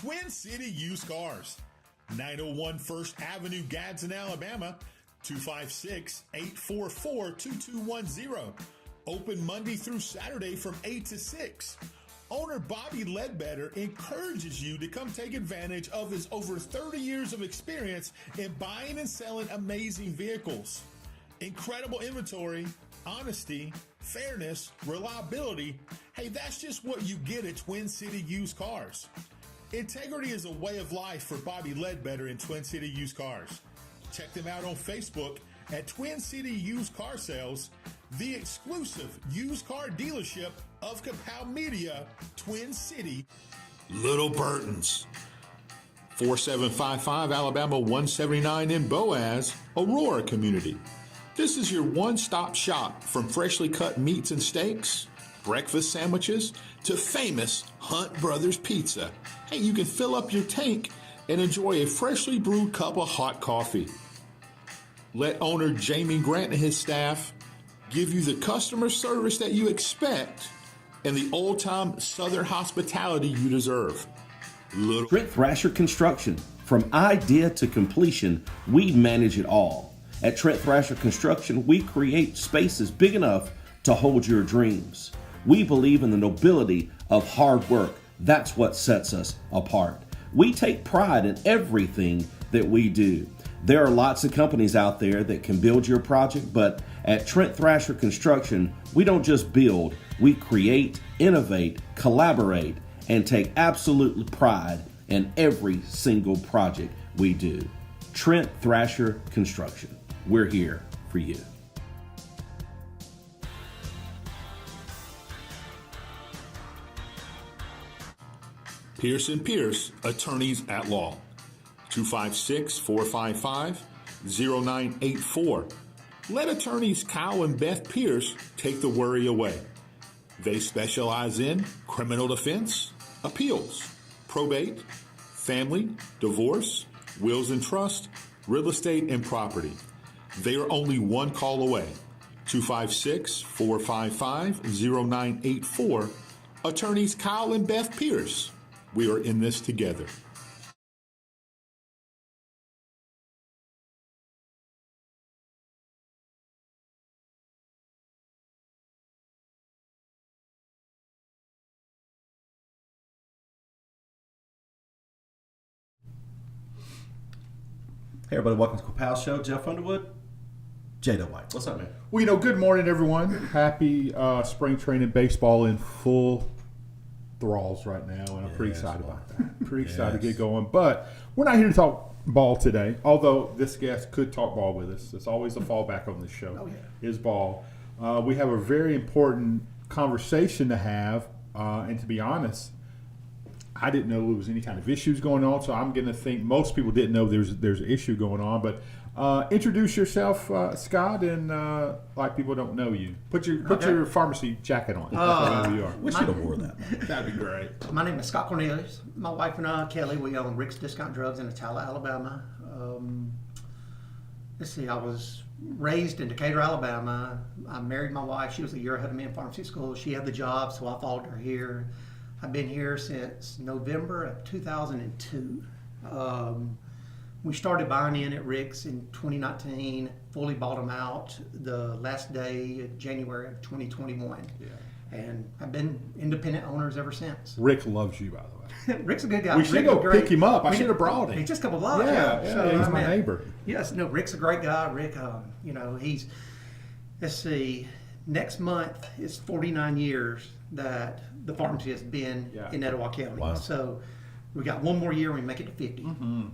Twin City Used Cars, 901 First Avenue, Gadsden, Alabama, 256-844-2210. Open Monday through Saturday from 8 to 6. Owner Bobby Ledbetter encourages you to come take advantage of his over 30 years of experience in buying and selling amazing vehicles. Incredible inventory, honesty, fairness, reliability. Hey, that's just what you get at Twin City Used Cars. Integrity is a way of life for Bobby Ledbetter in Twin City Used Cars. Check them out on Facebook at Twin City Used Car Sales, the exclusive used car dealership of Kapow Media, Twin City. Little Burton's, 4755 Alabama 179 in Boaz, Aurora Community. This is your one-stop shop from freshly cut meats and steaks, breakfast sandwiches, to famous Hunt Brothers Pizza. Hey, you can fill up your tank and enjoy a freshly brewed cup of hot coffee. Let owner Jamie Grant and his staff give you the customer service that you expect and the old-time Southern hospitality you deserve. Trent Thrasher Construction. From idea to completion, we manage it all. At Trent Thrasher Construction, we create spaces big enough to hold your dreams. We believe in the nobility of hard work. That's what sets us apart. We take pride in everything that we do. There are lots of companies out there that can build your project, but at Trent Thrasher Construction, we don't just build, we create, innovate, collaborate, and take absolute pride in every single project we do. Trent Thrasher Construction. We're here for you. Pierce & Pierce, Attorneys at Law, 256-455-0984. Let attorneys Kyle and Beth Pierce take the worry away. They specialize in criminal defense, appeals, probate, family, divorce, wills and trust, real estate, and property. They are only one call away. 256-455-0984. Attorneys Kyle and Beth Pierce. We are in this together. Hey everybody, welcome to Kapow Show. Jeff Underwood, Jada White. What's up, man? Well, good morning, everyone. Happy spring training baseball in full thralls right now, and I'm pretty excited about that. Pretty excited to get going. But we're not here to talk ball today, although this guest could talk ball with us. It's always the fallback on this show, is ball. We have a very important conversation to have, and to be honest, I didn't know there was any kind of issues going on, so I'm going to think most people didn't know there's an issue going on. But introduce yourself, Scott, and like people don't know you. Put your pharmacy jacket on. Wherever you are. We should have wore that. That'd be great. My name is Scott Cornelius. My wife and Kelly, we own Rick's Discount Drugs in Attalla, Alabama. Let's see, I was raised in Decatur, Alabama. I married my wife. She was a year ahead of me in pharmacy school. She had the job, so I followed her here. I've been here since November of 2002. We started buying in at Rick's in 2019, fully bought them out the last day of January of 2021. Yeah. And I've been independent owners ever since. Rick loves you, by the way. Rick's a good guy. We should go pick him up. I should have brought him. He's just a couple blocks. Yeah, he's my neighbor. Yes, no, Rick's a great guy. Rick, he's, let's see, next month is 49 years that the pharmacy has been in Etowah County. Wow. So we got one more year and we make it to 50. Mm-hmm.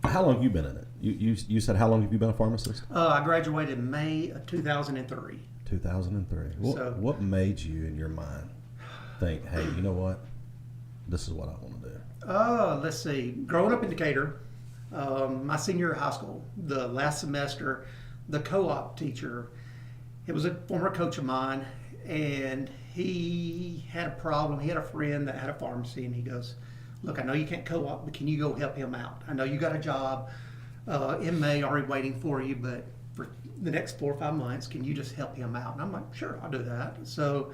How long have you been in it? You said how long have you been a pharmacist? I graduated in May of 2003. 2003. What made you in your mind think, hey, you know what? This is what I want to do. Let's see. Growing up in Decatur, my senior year of high school, the last semester, the co-op teacher, it was a former coach of mine, and he had a problem. He had a friend that had a pharmacy, and he goes, look, I know you can't co-op, but can you go help him out? I know you got a job in May already waiting for you, but for the next 4 or 5 months, can you just help him out? And I'm like, sure, I'll do that. So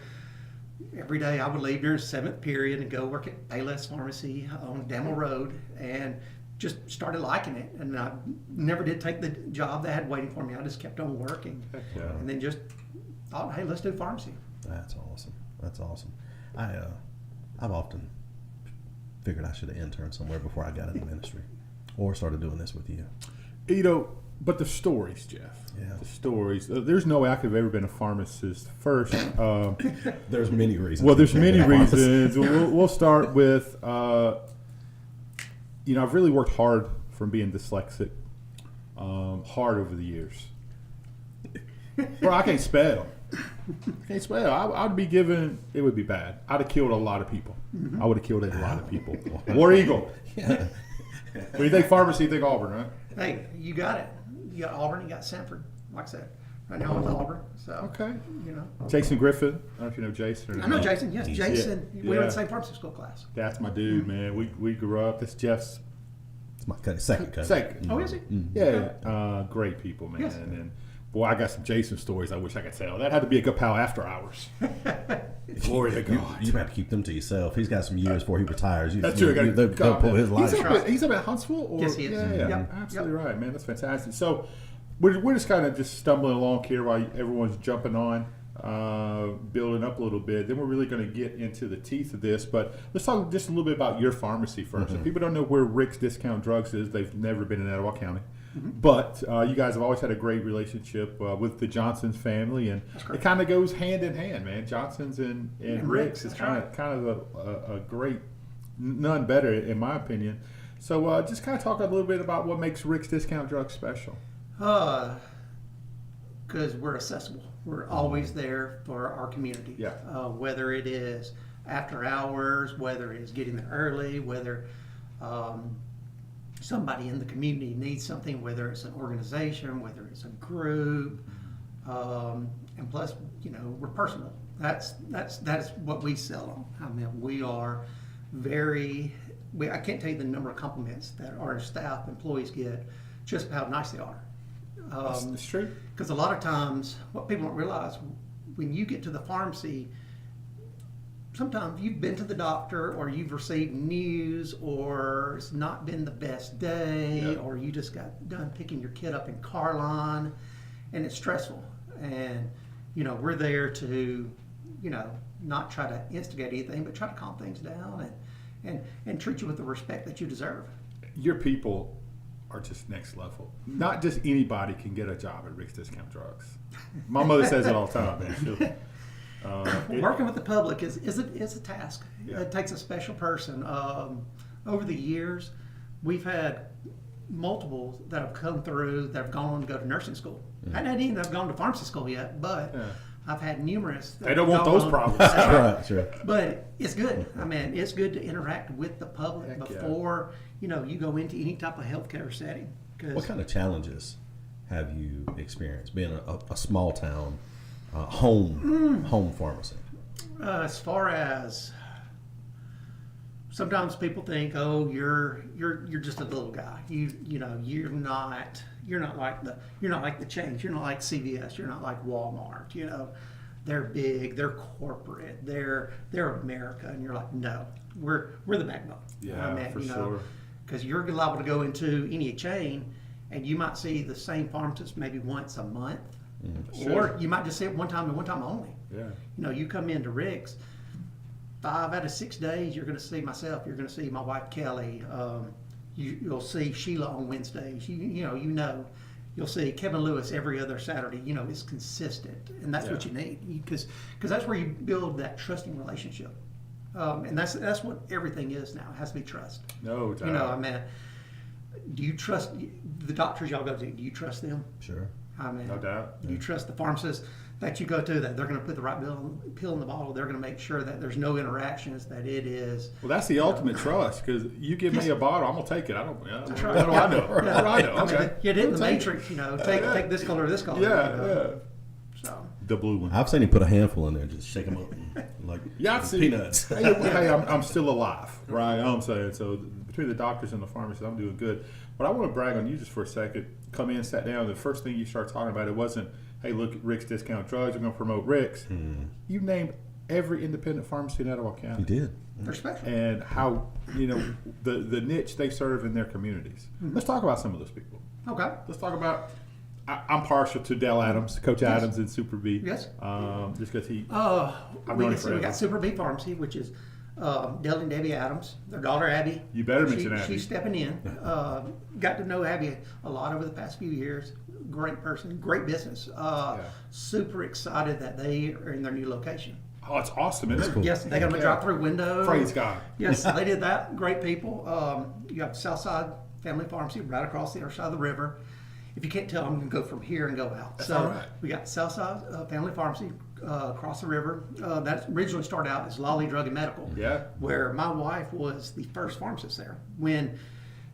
every day I would leave during 7th period and go work at Payless Pharmacy on Damel Road, and just started liking it. And I never did take the job they had waiting for me. I just kept on working. Yeah. And then just thought, hey, let's do pharmacy. That's awesome. That's awesome. I've often figured I should have interned somewhere before I got into ministry, or started doing this with you. You know, but the stories, Jeff. Yeah. The stories. There's no way I could have ever been a pharmacist first. There's many reasons. Well, there's many reasons. We'll start with, you know, I've really worked hard from being dyslexic, hard over the years. Bro, I can't spell. I'd be given, it would be bad. I'd have killed a lot of people. I would have killed a lot of people. War Eagle. Yeah. When you think pharmacy, you think Auburn, right? Hey, you got it. You got Auburn, you got Sanford. Like I said, right now I'm with Auburn. So, Okay. you know. Jason Griffin. I don't know if you know Jason. Or I know Jason. Yes, Jason. Yeah. We were in the same pharmacy school class. That's my dude, man. We grew up. That's Jeff's It's my second cousin. second. Oh, is he? Yeah. Great people, man. Yes. And boy, I got some Jason stories I wish I could tell. That had to be a good pal after hours. Glory to God. You have to keep them to yourself. He's got some years before he retires. That's true. They'll pull his life. He's up at Huntsville? Or? Yes, he is. Yeah, Yep. absolutely right, man. That's fantastic. So we're just kind of just stumbling along here while everyone's jumping on, building up a little bit. Then we're really going to get into the teeth of this. But let's talk just a little bit about your pharmacy first. If people don't know where Rick's Discount Drugs is, they've never been in Attalla County. But you guys have always had a great relationship with the Johnsons family, and it kind of goes hand in hand, man. Johnsons and Rick's is kind of a great, none better in my opinion. So just kind of talk a little bit about what makes Rick's Discount Drugs special. Because we're accessible. We're always there for our community. Yeah. Whether it is after hours, whether it is getting there early, whether somebody in the community needs something, whether it's an organization, whether it's a group, and plus, you know, we're personal. That's what we sell on. I mean, we are I can't tell you the number of compliments that our staff, employees get, just how nice they are. It's true. Because a lot of times, what people don't realize, when you get to the pharmacy, sometimes you've been to the doctor, or you've received news, or it's not been the best day, or you just got done picking your kid up in car line, and it's stressful. And, you know, we're there to, you know, not try to instigate anything, but try to calm things down and treat you with the respect that you deserve. Your people are just next level. Not just anybody can get a job at Rick's Discount Drugs. My mother says it all the time, man. Working with the public is a task. Yeah. It takes a special person. Over the years, we've had multiple that have come through that have gone on to go to nursing school. I didn't even have gone to pharmacy school yet, but I've had numerous. They don't want those problems. That's right. But it's good. I mean, it's good to interact with the public Heck yeah. before you go into any type of healthcare setting. What kind of challenges have you experienced being a small town home pharmacy? As far as sometimes people think, oh, you're just a little guy. You're not like the chains. You're not like CVS. You're not like Walmart. You know, they're big. They're corporate. They're America, and you're like, no, we're the backbone. Yeah, for sure. Because you're liable to go into any chain, and you might see the same pharmacist maybe once a month, or you might just see it one time and one time only. Yeah. You know, you come into Rick's, 5 out of 6 days, you're going to see myself. You're going to see my wife Kelly. You'll see Sheila on Wednesdays. You'll see Kevin Lewis every other Saturday. You know, it's consistent, and that's what you need, because that's where you build that trusting relationship. And that's what everything is now. It has to be trust. No doubt. You know, I mean, do you trust the doctors y'all go to? Do you trust them? Sure. I mean, No doubt. Do you trust the pharmacist that you go to, that they're going to put the right pill in the bottle? They're going to make sure that there's no interactions, that it is. Well, that's the ultimate trust, because you give me a bottle, I'm going to take it. I don't. Yeah, That's what right. do I know? What do I know? I mean, Okay. you did in the Take it. Matrix, take this color or this color. Yeah. So. The blue one. I've seen him put a handful in there, just shake them up like peanuts. Hey, I'm still alive, right? You know what I'm saying? So between the doctors and the pharmacists, I'm doing good. But I want to brag on you just for a second. Come in, sat down. The first thing you start talking about, it wasn't, hey, look at Rick's Discount Drugs. We're going to promote Rick's. You named every independent pharmacy in Attalla County. You did. They're special. And how, the niche they serve in their communities. Let's talk about some of those people. Okay. Let's talk about. I'm partial to Dell Adams, Coach Adams in Super B. Yes. Just because he. We known him forever. got Super B Pharmacy, which is Dell and Debbie Adams. Their daughter Abby. You better mention Abby. She's stepping in. Got to know Abby a lot over the past few years. Great person, great business. Super excited that they are in their new location. Oh, it's awesome, isn't it? Cool. Yes, they got them a drive-through window. Praise God. Yes, they did that. Great people. You have Southside Family Pharmacy right across the other side of the river. If you can't tell, I'm going to go from here and go out. That's so all right. we got Southside Family Pharmacy across the river. That originally started out as Lolly Drug and Medical. Yeah. Where my wife was the first pharmacist there. When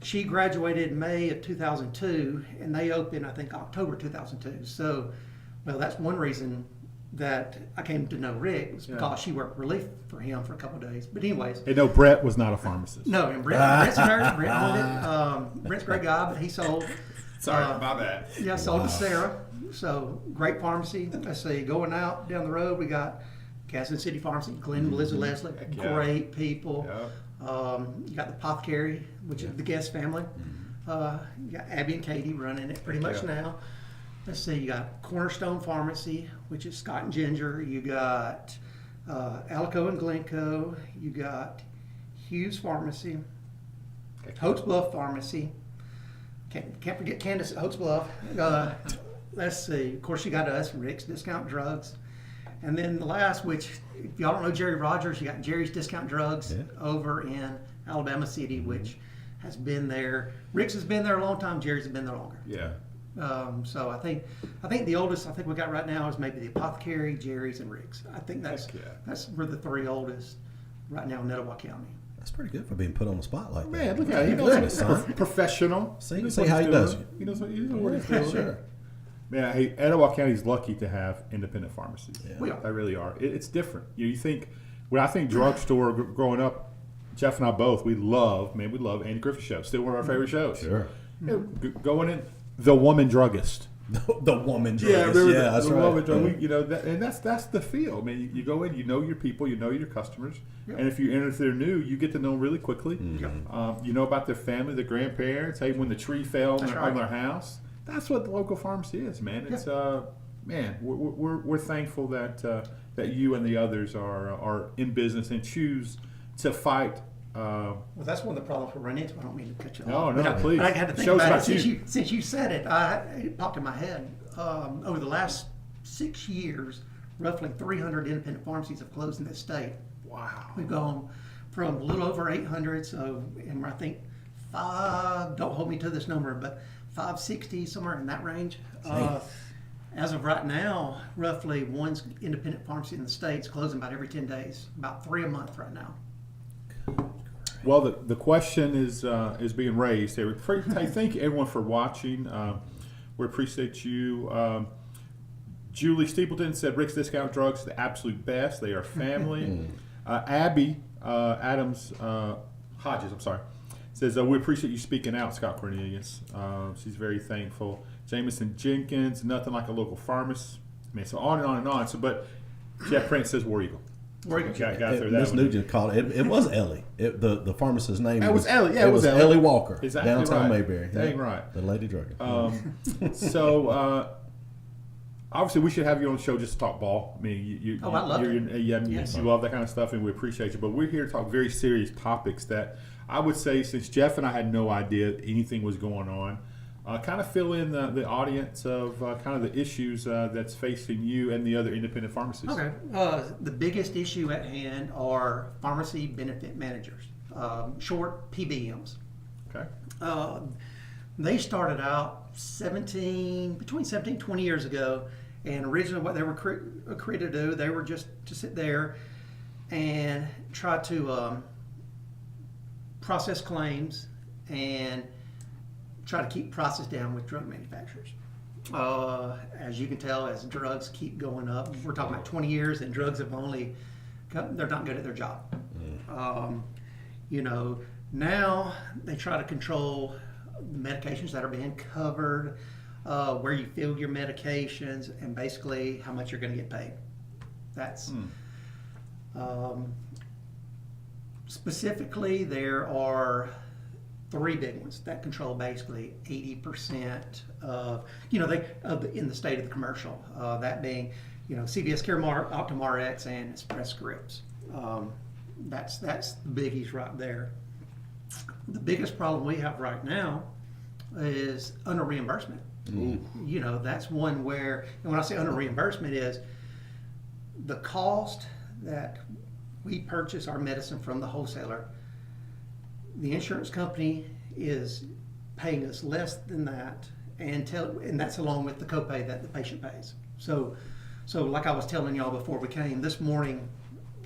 she graduated in May of 2002, and they opened, I think, October 2002. So, well, that's one reason that I came to know Rick, was because she worked relief for him for a couple of days. But anyways. And no, Brett was not a pharmacist. No, and Brett's married. Brett owned it. Brett's a great guy, but he sold. Sorry, my bad. Yeah, sold to Sarah. So great pharmacy. Let's see, going out down the road, we got Gadsden City Pharmacy, Glenn and Lizzie Leslie, yeah. great people. Yeah. You got the Apothecary, which is the Guest family. You got Abby and Katie running it pretty much now. Let's see, you got Cornerstone Pharmacy, which is Scott and Ginger. You got Alico and Glencoe. You got Hughes Pharmacy, Oaks Bluff Pharmacy. Can't forget Candace at Oaks Bluff. Let's see, of course you got us, Rick's Discount Drugs. And then the last, which if y'all don't know Jerry Rogers, you got Jerry's Discount Drugs over in Alabama City, which has been there. Rick's has been there a long time. Jerry's has been there longer. Yeah. So I think the oldest I think we got right now is maybe the Apothecary, Jerry's, and Rick's. I think that's we're the three oldest right now in Etowah County. That's pretty good for being put on the spot like that. Man, look at him. He knows professional. See what how he's he does doing. it. He knows what he's doing. Sure. Man, hey, Etowah County's lucky to have independent pharmacies. Yeah. We are. They really are. It's different. You think, when I think drugstore growing up, Jeff and I both, we love Andy Griffith Show. Still one of our favorite shows. Sure. Going in, the woman druggist. The woman druggist. Yeah, remember that's the right. woman druggist. And that's the feel. I mean, you go in, you know your people, you know your customers, and if they're new, you get to know them really quickly. You know about their family, their grandparents. Hey, when the tree fell on their house, that's what the local pharmacy is, man. It's man, we're thankful that you and the others are in business and choose to fight. Well, that's one of the problems we run into. I don't mean to cut you No, off. no, please. But I had to think Show's about it about you. since you said it. It popped in my head. Over the last 6 years, roughly 300 independent pharmacies have closed in this state. Wow. We've gone from a little over 800, and I think don't hold me to this number, but 560, somewhere in that range. As of right now, roughly one independent pharmacy in the state's closing about every 10 days, about 3 a month right now. Well, the question is being raised here. Thank you everyone for watching. We appreciate you. Julie Steepleton said Rick's Discount Drugs, the absolute best. They are family. Abby Adams Hodges, I'm sorry, says we appreciate you speaking out, Scott Cornelius. She's very thankful. Jameson Jenkins, nothing like a local pharmacist. I mean, so on and on and on. So, but Jeff Prince says War Eagle. Got through that. Miss Nugent called it. It was Ellie. The pharmacist's name. It was Ellie. Yeah, it was Ellie Walker. Exactly downtown right. Mayberry. Dang right. The lady drugger. So obviously we should have you on the show just to talk ball. I mean, I love it. You love that kind of stuff, and we appreciate you. But we're here to talk very serious topics that I would say, since Jeff and I had no idea anything was going on, kind of fill in the audience of kind of the issues that's facing you and the other independent pharmacies. Okay. The biggest issue at hand are pharmacy benefit managers, short PBMs. Okay. They started out between 17 and 20 years ago, and originally what they were created to do, they were just to sit there and try to process claims and try to keep prices down with drug manufacturers. As you can tell, as drugs keep going up, we're talking about 20 years, and drugs have they're not good at their job. Now they try to control medications that are being covered, where you fill your medications, and basically how much you're going to get paid. Specifically, there are 3 big ones that control basically 80% of, in the state of the commercial. That being, CVS Caremark, Optum Rx, and Express Scripts. That's the biggies right there. The biggest problem we have right now is under reimbursement. That's one where, and when I say under reimbursement, is the cost that we purchase our medicine from the wholesaler. The insurance company is paying us less than that, and that's along with the copay that the patient pays. So like I was telling y'all before we came this morning,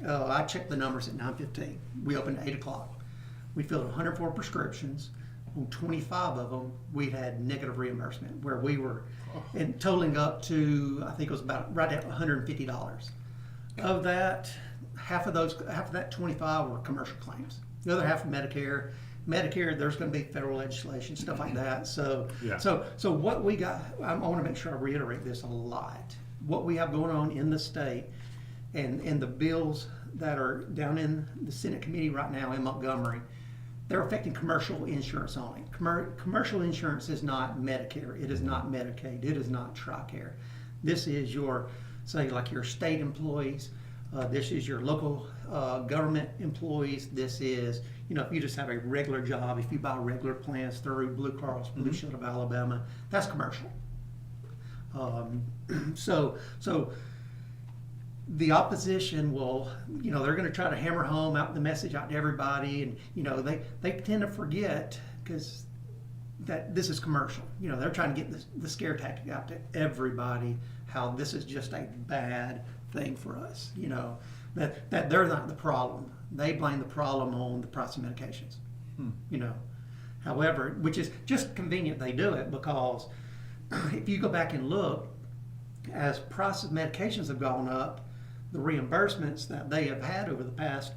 I checked the numbers at 9:15. We opened at 8 o'clock. We filled 104 prescriptions. On 25 of them, we had negative reimbursement, where we were and totaling up to, I think it was about right at $150. Of that, half of that 25 were commercial claims. The other half of Medicare, there's going to be federal legislation, stuff like that. So what we got, I want to make sure I reiterate this a lot. What we have going on in the state and the bills that are down in the Senate committee right now in Montgomery, they're affecting commercial insurance only. Commercial insurance is not Medicare. It is not Medicaid. It is not TRICARE. This is your, say, like your state employees. This is your local government employees. This is, if you just have a regular job, if you buy regular plans through Blue Cross Blue Shield of Alabama, that's commercial. So the opposition will, they're going to try to hammer home out the message out to everybody, and they tend to forget because that this is commercial. They're trying to get the scare tactic out to everybody, how this is just a bad thing for us. That they're not the problem. They blame the problem on the price of medications. However, which is just convenient they do it, because if you go back and look, as price of medications have gone up, the reimbursements that they have had over the past,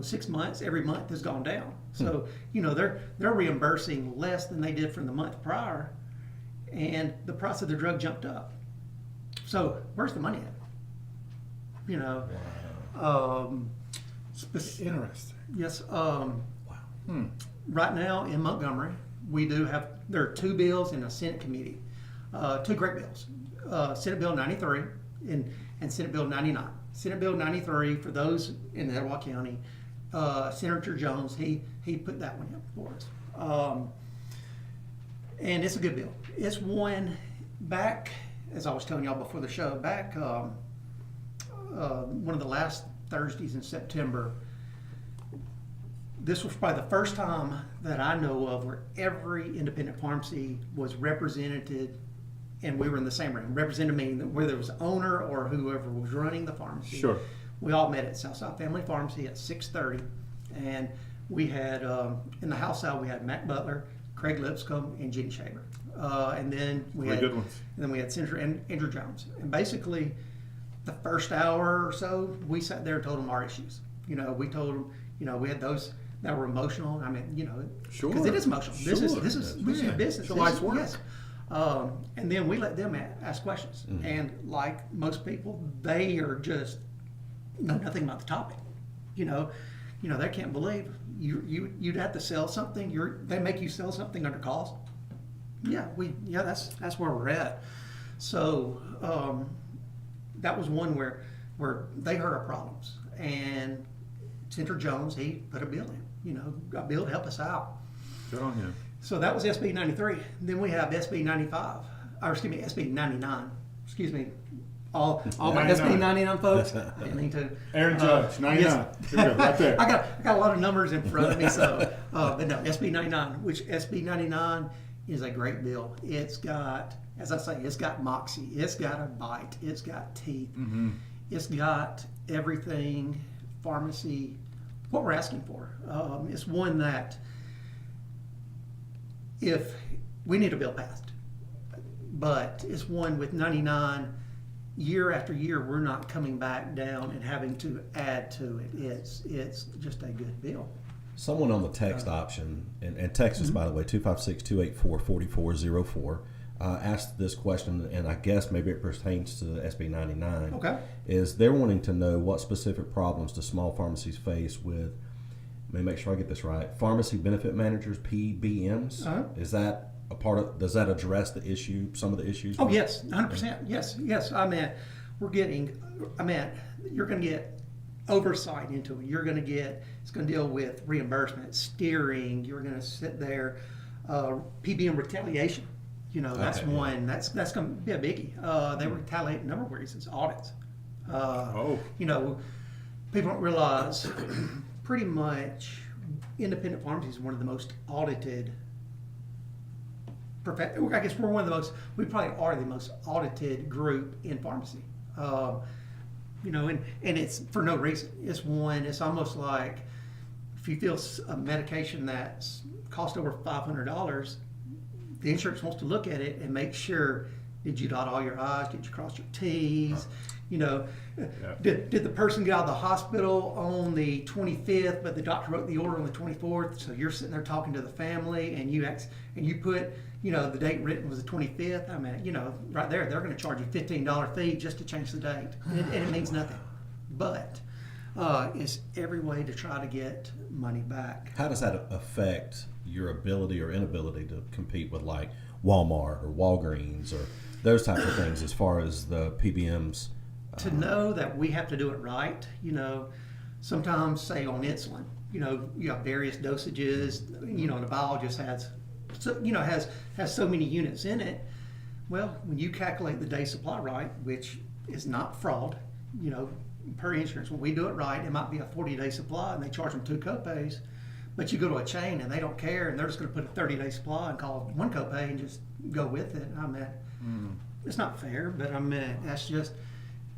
6 months, every month has gone down. So, they're reimbursing less than they did from the month prior, and the price of their drug jumped up. So where's the money at? Interesting. Yes. Right now in Montgomery, there are 2 bills in a Senate committee, 2 great bills, Senate Bill 93 and Senate Bill 99. Senate Bill 93, for those in Etowah County, Senator Jones, he put that one in for us. And it's a good bill. It's one back, as I was telling y'all before the show, back one of the last Thursdays in September. This was probably the first time that I know of where every independent pharmacy was represented, and we were in the same room. Represented meaning whether it was the owner or whoever was running the pharmacy. Sure. We all met at Southside Family Pharmacy at 6:30, and we had in the House side we had Matt Butler, Craig Lipscomb, and Jenny Shaver, and then we had good ones. And then we had Senator Andrew Jones. And basically, the first hour or so, we sat there and told them our issues. We told them, we had those that were emotional. I mean, sure, because it is emotional. Sure. This is business. It's a life's work. Yes. And then we let them ask questions. And like most people, they are just know nothing about the topic. They can't believe you'd have to sell something. They make you sell something under cost. That's where we're at. So that was one where they heard our problems, and Senator Jones, he put a bill in. A bill to help us out. Good on him. So that was SB 93. Then we have SB 95, or excuse me, SB 99. Excuse me, all my 99. SB 99 folks. I need to. Aaron Judge, 99. Yes. Here we go, right there. I got a lot of numbers in front of me, so but no, SB 99, which SB 99 is a great bill. It's got, as I say, it's got moxie. It's got a bite. It's got teeth. Mm-hmm. It's got everything pharmacy. What we're asking for. It's one that, if we need a bill passed, but it's one with 99, year after year, we're not coming back down and having to add to it. It's just a good bill. Someone on the text option, and text us, by the way, 256-284-4404. asked this question, and I guess maybe it pertains to SB 99. Okay. Is they're wanting to know what specific problems do small pharmacies face with, let me make sure I get this right, pharmacy benefit managers, PBMs? Uh-huh. Is that a part of, does that address the issue, some of the issues? Oh, yes, 100%. Yes. I mean, you're going to get oversight into it. You're going to get, it's going to deal with reimbursement, steering. You're going to sit there, PBM retaliation. You know, that's Okay, one. That's going to be a biggie. They retaliate a number of reasons. Audits. You know, people don't realize pretty much independent pharmacy is one of the most audited. I guess we're one of the most. We probably are the most audited group in pharmacy. You know, and it's for no reason. It's almost like if you feel a medication that's cost over $500, the insurance wants to look at it and make sure, did you dot all your I's, did you cross your T's? You know, did the person get out of the hospital on the 25th, but the doctor wrote the order on the 24th? So you're sitting there talking to the family, and you put, you know, the date written was the 25th. I mean, you know, right there, they're going to charge you $15 fee just to change the date, and it means nothing. But it's every way to try to get money back. How does that affect your ability or inability to compete with like Walmart or Walgreens or those types of things as far as the PBMs? To know that we have to do it right, you know, sometimes say on insulin, you know, you have various dosages, you know, and a vial just has so many units in it. Well, when you calculate the day supply right, which is not fraud, you know, per insurance, when we do it right, it might be a 40-day supply and they charge them 2 copays, but you go to a chain and they don't care and they're just going to put a 30-day supply and call 1 copay and just go with it. I mean, it's not fair, but I mean, that's just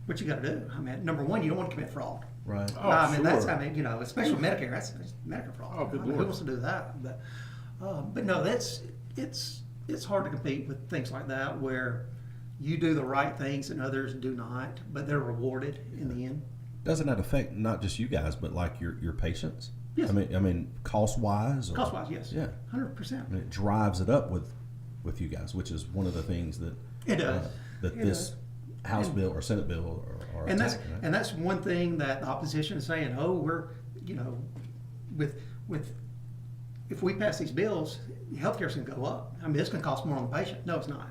what you got to do. I mean, number one, you don't want to commit fraud. Right. Oh, I mean, sure. you know, especially Medicare, that's Medicare fraud. Oh, good I mean, who Lord. wants to do that? But no, it's hard to compete with things like that where you do the right things and others do not, but they're rewarded in the end. Doesn't that affect not just you guys, but like your patients? Yes. I mean, cost wise. Cost wise, yes. Yeah. 100%. I mean, it drives it up with you guys, which is one of the things that It does. That It this does. House bill or Senate bill are And attacking, right? and that's one thing that the opposition is saying. Oh, we're, you know, with if we pass these bills, healthcare's going to go up. I mean, it's going to cost more on the patient. No, it's not.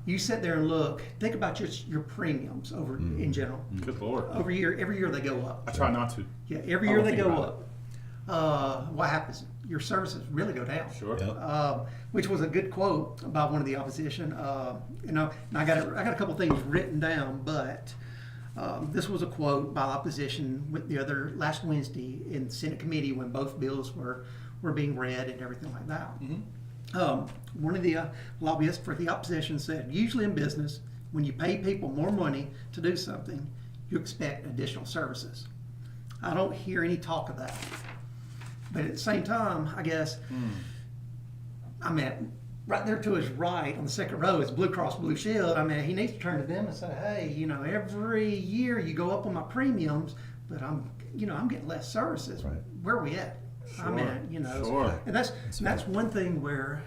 You sit there and look. Think about your premiums over in general. Good Lord. Every year they go up. I try not to. Yeah, every I year don't they think go about up. What happens? Your services really go down. Sure. Yep. Which was a good quote by one of the opposition. You know, and I got a couple things written down, but this was a quote by the opposition with the other last Wednesday in Senate committee when both bills were being read and everything like that. One of the lobbyists for the opposition said, usually in business, when you pay people more money to do something, you expect additional services. I don't hear any talk of that. But at the same time, I guess, I mean, right there to his right on the second row is Blue Cross Blue Shield. I mean, he needs to turn to them and say, hey, you know, every year you go up on my premiums, but I'm getting less services. Right. Where are we at? I mean, you know, Sure. and that's one thing where,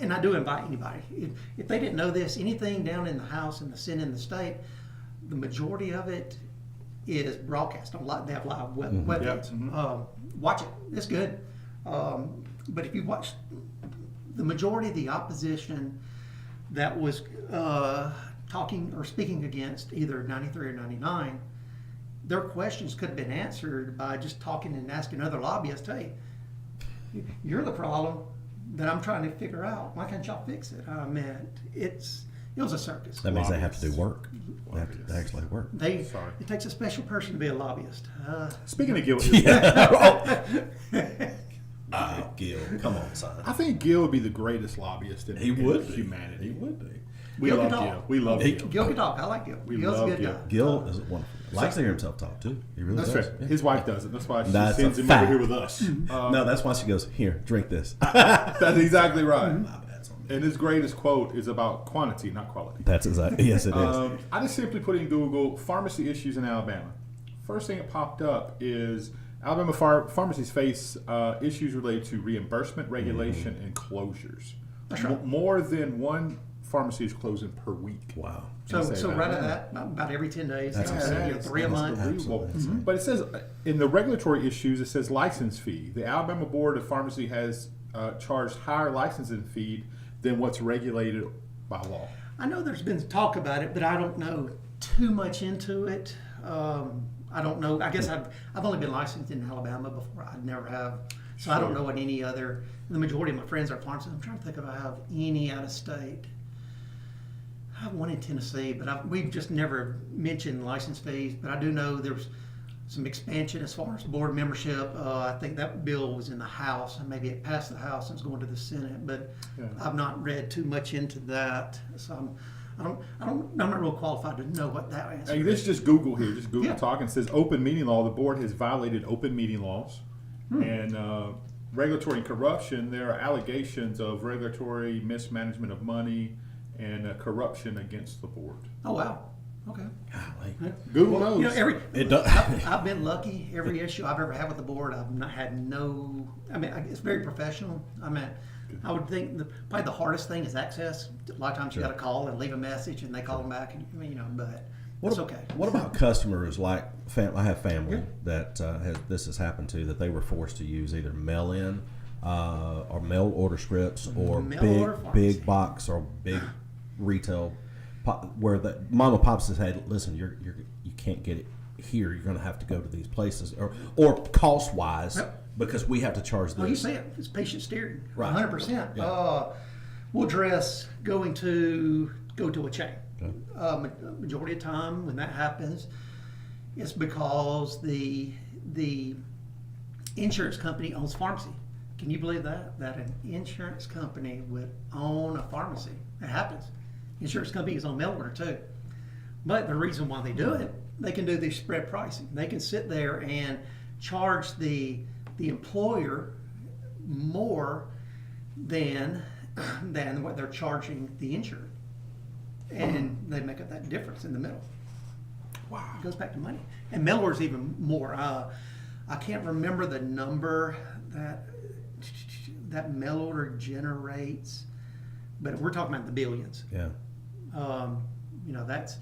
and I do invite anybody, if they didn't know this, anything down in the House and the Senate and the state, the majority of it is broadcast on they have live webcasts. Watch it; it's good. But if you watch the majority of the opposition that was talking or speaking against either 93 or 99, their questions could have been answered by just talking and asking other lobbyists, hey, you're the problem that I'm trying to figure out. Why can't y'all fix it? I mean, it was a circus. That means they have to do work. They have to actually work. It takes a special person to be a lobbyist. Speaking of Gil, Gil, come on, son. I think Gil would be the greatest lobbyist in humanity. He would be. We Gil love can Gil. talk. We love Gil. Gil can talk. I like Gil. We Gil's love a good Gil. guy. Gil is wonderful. Likes to hear himself talk too. He really That's does. right. Yeah. His wife doesn't. That's why she That's sends a him fact. over here with us. No, that's why she goes, here, drink this. That's exactly right. My bad, son. And his greatest quote is about quantity, not quality. That's exactly, yes, it is. I just simply put in Google pharmacy issues in Alabama. First thing that popped up is Alabama pharmacies face issues related to reimbursement, regulation, and closures. That's right. More than one pharmacy is closing per week. Wow. So right at that, about every 10 days, That's you know, 3 a month. Unbelievable. Absolutely. But it says in the regulatory issues, it says license fee. The Alabama Board of Pharmacy has charged higher licensing fee than what's regulated by law. I know there's been talk about it, but I don't know too much into it. I don't know. I guess I've only been licensed in Alabama before. I never have. So I don't know what any other. The majority of my friends are pharmacists. I'm trying to think if I have any out of state. I have one in Tennessee, but we've just never mentioned license fees. But I do know there's some expansion as far as board membership. I think that bill was in the House, and maybe it passed the House and it's going to the Senate. But I've not read too much into that, so I'm not real qualified to know what that answer Hey, is. this is just Google here. Just Google Yeah. talking. It says open meeting law. The board has violated open meeting laws and regulatory and corruption. There are allegations of regulatory mismanagement of money and corruption against the board. Oh wow. Okay. Golly. Google knows. You know, It does. I've been lucky. Every issue I've ever had with the board, I've not had no. I mean, it's very professional. I mean, I would think probably the hardest thing is access. A lot of times you got to call and leave a message, and they call them back, and you know, but it's okay. What about customers like I have family that this has happened to, that they were forced to use either mail-in or mail order scripts or big box or big retail, where the mom and pop says, "Hey, listen, you can't get it here. You're going to have to go to these places, or cost wise, because we have to charge this." Well, you say it. It's patient steering. Right. 100%. Yeah. We'll address go to a chain. Okay. Majority of time when that happens, it's because the insurance company owns pharmacy. Can you believe that an insurance company would own a pharmacy? It happens. Insurance companies own mail order too. But the reason why they do it, they can do the spread pricing. They can sit there and charge the employer more than what they're charging the insured. And they make up that difference in the middle. Wow. It goes back to money. And mail order's even more. I can't remember the number that mail order generates, but we're talking about the billions. Yeah. You know, that's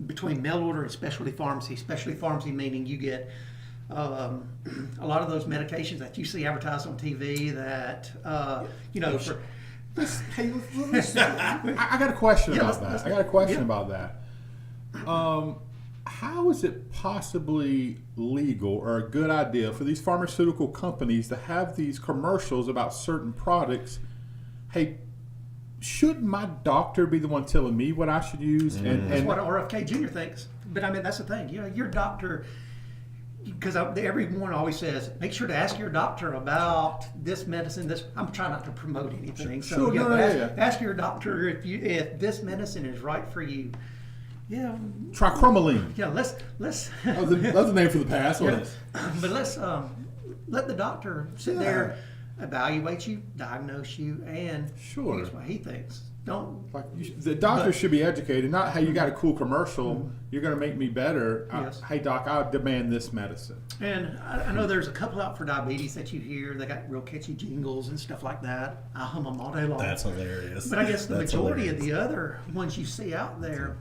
between mail order and specialty pharmacy. Specialty pharmacy meaning you get a lot of those medications that you see advertised on TV that, you know, for... Hey, I got a question about that. I got a question about that. How is it possibly legal or a good idea for these pharmaceutical companies to have these commercials about certain products? Hey, shouldn't my doctor be the one telling me what I should use? And That's what RFK Jr. thinks. But I mean, that's the thing. You know, your doctor, because everyone always says, make sure to ask your doctor about this medicine. I'm trying not to promote anything. So ask your doctor if this medicine is right for you. Yeah. Trichromaline. Yeah. Let's. That was the name for the past. Yeah. But let's let the doctor sit there, evaluate you, diagnose you, and here's what he thinks. The doctor should be educated, not hey, you got a cool commercial, you're going to make me better. Yes. Hey doc, I demand this medicine. And I know there's a couple out for diabetes that you hear. They got real catchy jingles and stuff like that. I hum them all day long. That's hilarious. But I guess the majority of the other ones you see out there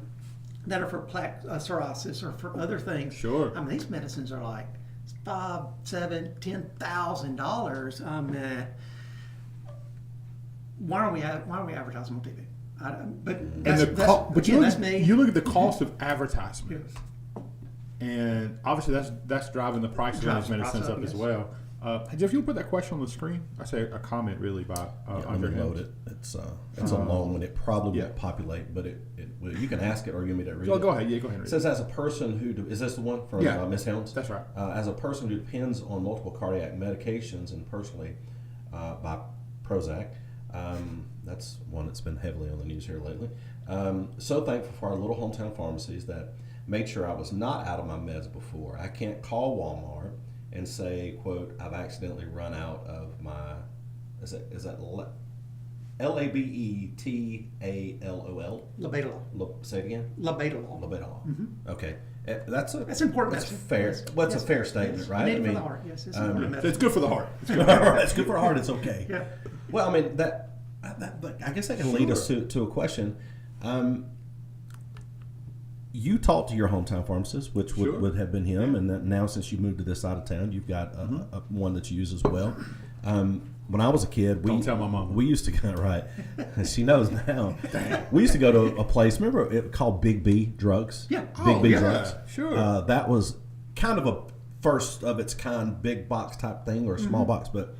that are for plaque psoriasis or for other things. Sure. I mean, these medicines are like $5,000, $7,000, $10,000. I mean, why are we advertising on TV? But that's me. You look at the cost of advertisement, and obviously that's driving the price of those medicines up as well. Jeff, you'll put that question on the screen. I say a comment really by under load it. It's a long one. It probably won't populate, but it will. You can ask it, or you want me to read it. Go ahead. Yeah, go ahead. And read it says, as a person who is this the one from Miss Helms? That's right. As a person who depends on multiple cardiac medications and personally by Prozac. That's one that's been heavily on the news here lately. So thankful for our little hometown pharmacies that made sure I was not out of my meds before. I can't call Walmart and say, quote, I've accidentally run out of my, is that Labetalol? Labetalol. Say it again? Labetalol. Labetalol. Mm-hmm. Okay. That's important. That's fair. Well, it's a fair statement, right? I mean, for the heart. Yes, it's important. It's good for the heart. It's good for the heart. It's okay. Yeah. Well, I mean that But I guess that can lead us to a question. You talked to your hometown pharmacist, which would have been him, and that now since you moved to this side of town, you've got one that you use as well. When I was a kid, Don't tell my mom. we used to go right. She knows now. We used to go to a place. Remember it called Big B Drugs? Yeah. Big B Drugs. Sure. That was kind of a first of its kind big box type thing or a small box, but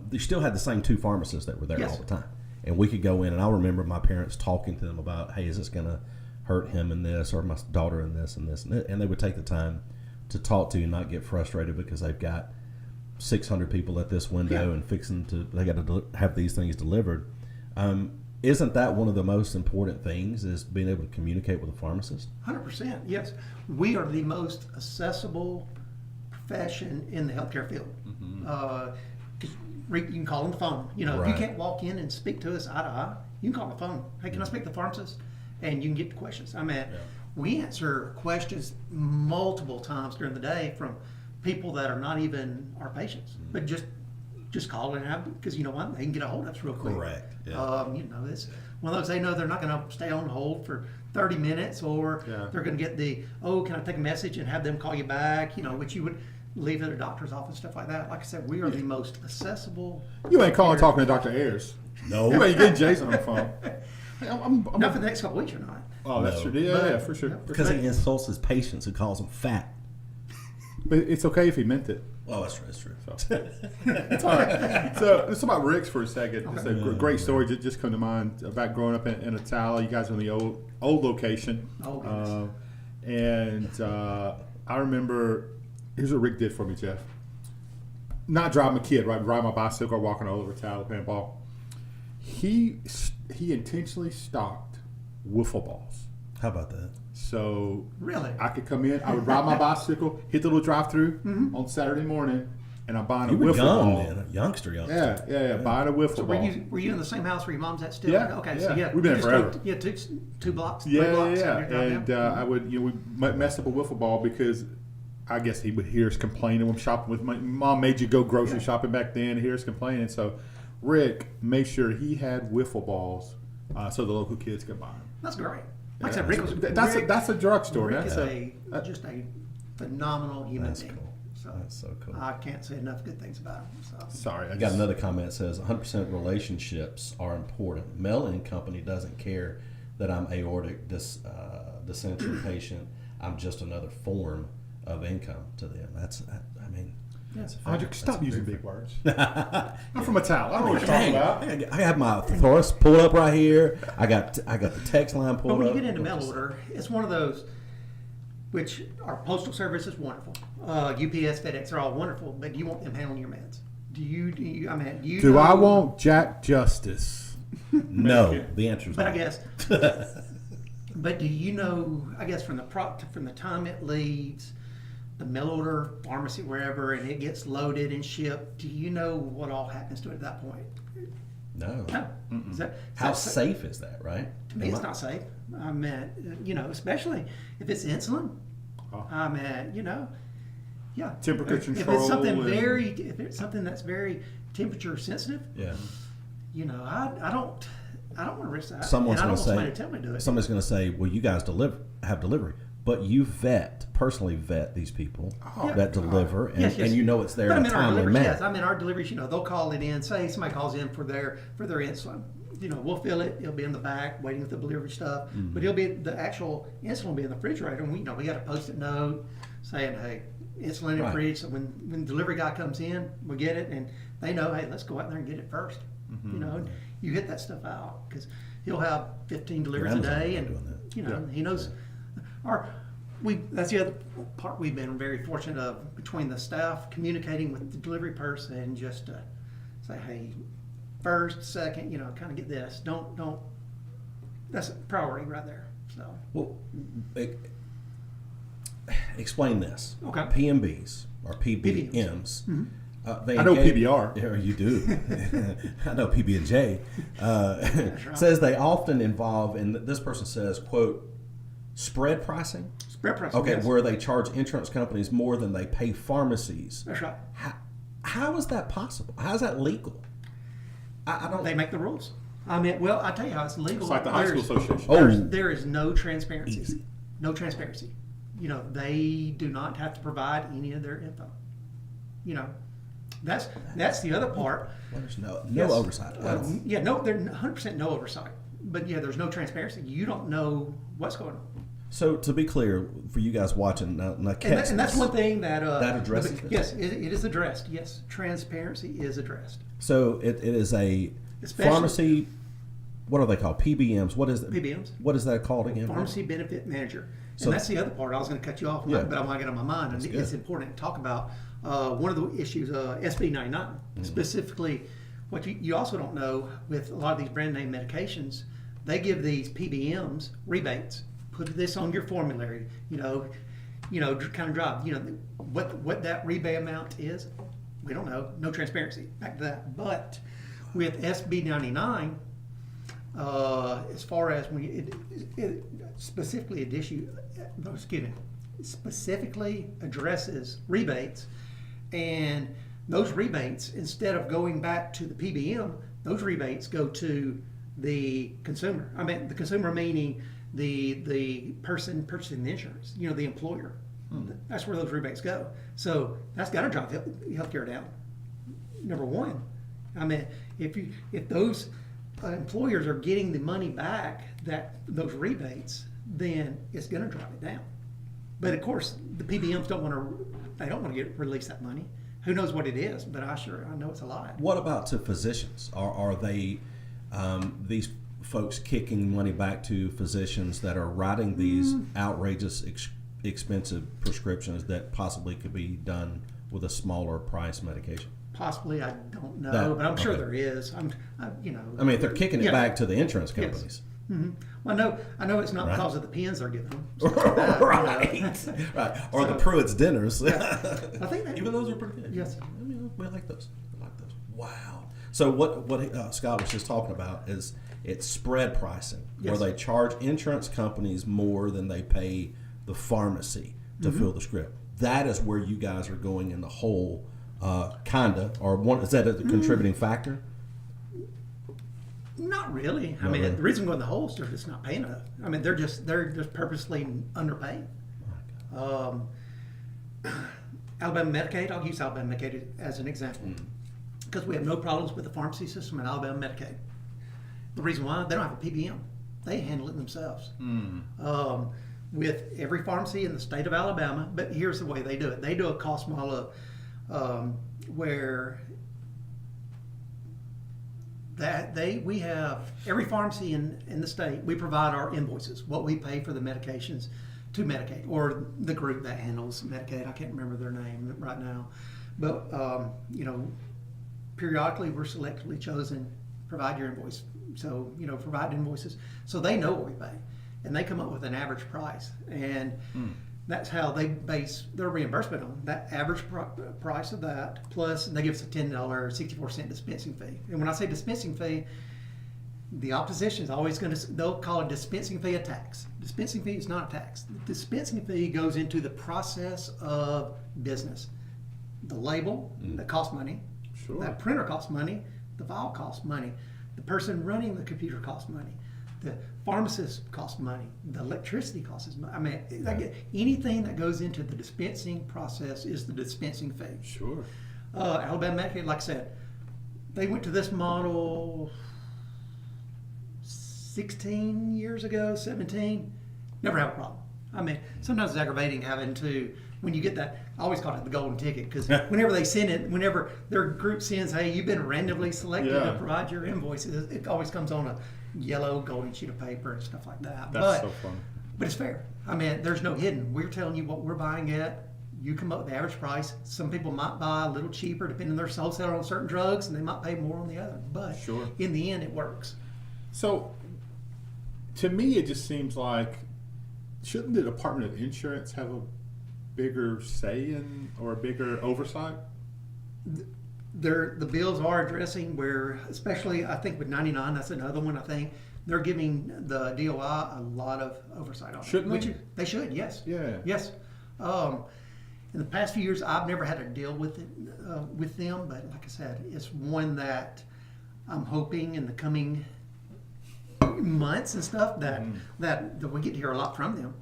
they still had the same two pharmacists that were there all the time, and we could go in. And I remember my parents talking to them about, hey, is this going to hurt him in this, or my daughter in this and this, and they would take the time to talk to you and not get frustrated because they've got 600 people at this window and they got to have these things delivered. Isn't that one of the most important things, is being able to communicate with a pharmacist? 100%, yes. We are the most accessible profession in the healthcare field. 'Cause you can call on the phone. You know, if you can't walk in and speak to us eye to eye, you can call on the phone. Hey, can I speak to the pharmacist? And you can get the questions. I mean, we answer questions multiple times during the day from people that are not even our patients, but just calling out because you know what, they can get a hold of us real quick. Correct. Yeah. You know, it's one of those, they know they're not going to stay on hold for 30 minutes, or they're going to get can I take a message and have them call you back? You know, which you would leave at a doctor's office, stuff like that. Like I said, we are the most accessible. You ain't calling talking to Dr. Ayers. No. You ain't getting Jason on the phone. Not for the next couple weeks, you're not. Oh, that's true. Yeah, for sure. Because he insults his patients and calls them fat. But it's okay if he meant it. Well, that's true. That's true. It's all right. So let's talk about Rick's for a second. It's a great story that just come to mind about growing up in Attalla. You guys are in the old location. Oh, yes. And I remember, here's what Rick did for me, Jeff. Not driving a kid, right? Riding my bicycle or walking all over Attalla playing ball. He intentionally stocked wiffle balls. How about that? So really, I could come in, I would ride my bicycle, hit the little drive-through on Saturday morning, and I'm buying a wiffle ball. Man, a youngster. Yeah, buying a wiffle ball. Were you in the same house where your mom's at still? Yeah. Okay, yeah. so yeah. We've been there forever. Two blocks, Yeah, 3 blocks. And I would, we messed up a wiffle ball because I guess he would hear us complaining when I'm shopping with my mom. Made you go grocery shopping back then. Hear us complaining. So Rick made sure he had wiffle balls so the local kids could buy them. That's great. Like I said, Rick was that's a drugstore. Rick is just a phenomenal human being. Cool. So that's so cool. I can't say enough good things about him. So. Sorry, I got another comment that says 100% relationships are important. Mail-in company doesn't care that I'm aortic dissection patient. I'm just another form of income to them. Stop using big words. I'm from Attalla. I don't know what you're talking about. I have my thesaurus pulled up right here. I got the text line pulled up. But when you get into mail order, it's one of those which our postal service is wonderful. UPS, FedEx, they're all wonderful. But do you want them handling your meds? Do I want Jack Justice? No, the answer is no. But I guess. But do you know? I guess from the time it leaves the mail order, pharmacy, wherever, and it gets loaded and shipped, do you know what all happens to it at that point? No. How safe is that, right? To me, it's not safe. I mean, especially if it's insulin. I mean, yeah. Temperature control. If it's something that's very temperature sensitive. Yeah. I don't want to risk that. Someone's going to say, somebody to tell me to do it. Somebody's going to say, well, you guys have delivery. But you personally vet these people that deliver, and it's there in a timely manner. Yes, our deliveries, they'll call it in. Say somebody calls in for their insulin. We'll fill it. It'll be in the back waiting with the delivery stuff. Mm-hmm. But the actual insulin will be in the refrigerator. And we got a Post-it note saying, hey, insulin in fridge. So when the delivery guy comes in, we get it, and they know, hey, let's go out there and get it first. Mm-hmm. You hit that stuff out because he'll have 15 deliveries a day, and he knows. That's the other part we've been very fortunate of, between the staff communicating with the delivery person, just to say, hey, first, second, kind of get this. Don't. That's a priority right there. So. Well, explain this. Okay. PMBs or PBMs. Mm-hmm. I know PBR. Yeah, you do. I know PB&J. Says they often involve, and this person says, quote, spread pricing. Spread pricing. Okay, yes. Where they charge insurance companies more than they pay pharmacies. That's right. How is that possible? How is that legal? I don't. They make the rules. I mean, well, I tell you how it's legal. It's like the high school association. There is no transparency. No transparency. They do not have to provide any of their info. That's the other part. Well, there's no oversight. There's 100% no oversight. But there's no transparency. You don't know what's going on. So to be clear, for you guys watching, now and that's one thing that addresses this? Yes, it is addressed. Yes, transparency is addressed. So it is a pharmacy. What are they called? PBMs. What is it? PBMs. What is that called again? Pharmacy Benefit Manager. And that's the other part. I was going to cut you off, but I want to get on my mind. And it's important to talk about one of the issues, SB 99, specifically. What you also don't know with a lot of these brand name medications, they give these PBMs rebates. Put this on your formulary. Kind of drive. What that rebate amount is, we don't know. No transparency. Back to that. But with SB 99, as far as it specifically specifically addresses rebates, and those rebates, instead of going back to the PBM, those rebates go to the consumer. I mean, the consumer meaning the person purchasing the insurance, the employer. That's where those rebates go. So that's got to drive healthcare down. Number one, I mean, if those employers are getting the money back, those rebates, then it's going to drive it down. But of course, the PBMs don't want to release that money. Who knows what it is? But I know it's a lot. What about to physicians? Are they these folks kicking money back to physicians that are writing these outrageous, expensive prescriptions that possibly could be done with a smaller price medication? Possibly, I don't know, but I'm sure there is. I mean, if they're kicking it back to the insurance companies. Yes. Mm-hmm. Well, I know it's not because of the pens they're giving them. Right. Or the Pruitt's dinners. Yeah. I think even those are pretty good. Yes. I mean, we like those. Wow. So what Scott was just talking about is it's spread pricing, where they charge insurance companies more than they pay the pharmacy to fill the script. That is where you guys are going in the hole, kinda, or one. Is that a contributing factor? Not really. I mean, the reason we're in the hole is they're just not paying enough. I mean, they're just purposely underpaid. Alabama Medicaid. I'll use Alabama Medicaid as an example because we have no problems with the pharmacy system in Alabama Medicaid. The reason why, they don't have a PBM. They handle it themselves. With every pharmacy in the state of Alabama, but here's the way they do it. They do a cost model where we have every pharmacy in the state, we provide our invoices, what we pay for the medications to Medicaid, or the group that handles Medicaid. I can't remember their name right now. But, periodically we're selectively chosen, provide your invoice. So, provide invoices. So they know what we pay. And they come up with an average price. And that's how they base their reimbursement on, that average price of that, plus they give us a $10.64 dispensing fee. And when I say dispensing fee, the opposition is always they'll call a dispensing fee a tax. Dispensing fee is not a tax. The dispensing fee goes into the process of business. The label, that costs money. Sure. That printer costs money. The vial costs money. The person running the computer costs money. The pharmacist costs money. The electricity costs money. I mean, anything that goes into the dispensing process is the dispensing fee. Sure. Alabama Medicaid, like I said, they went to this model 16 years ago, 17. Never have a problem. I mean, sometimes it's aggravating having to, when you get that, I always call it the golden ticket, because whenever they send it, whenever their group sends, hey, you've been randomly selected to provide your invoices, it always comes on a yellow golden sheet of paper and stuff like that. That's so fun. But it's fair. I mean, there's no hidden. We're telling you what we're buying at. You come up with the average price. Some people might buy a little cheaper depending on their wholesaler on certain drugs, and they might pay more on the other. But in the end, it works. So, to me, it just seems like, shouldn't the Department of Insurance have a bigger say in, or a bigger oversight? The bills are addressing where, especially I think with 99, that's another one I think, they're giving the DOI a lot of oversight on it. Shouldn't they? They should, yes. Yeah. Yes. In the past few years, I've never had to deal with it with them, but like I said, it's one that I'm hoping in the coming months and stuff that we get to hear a lot from them.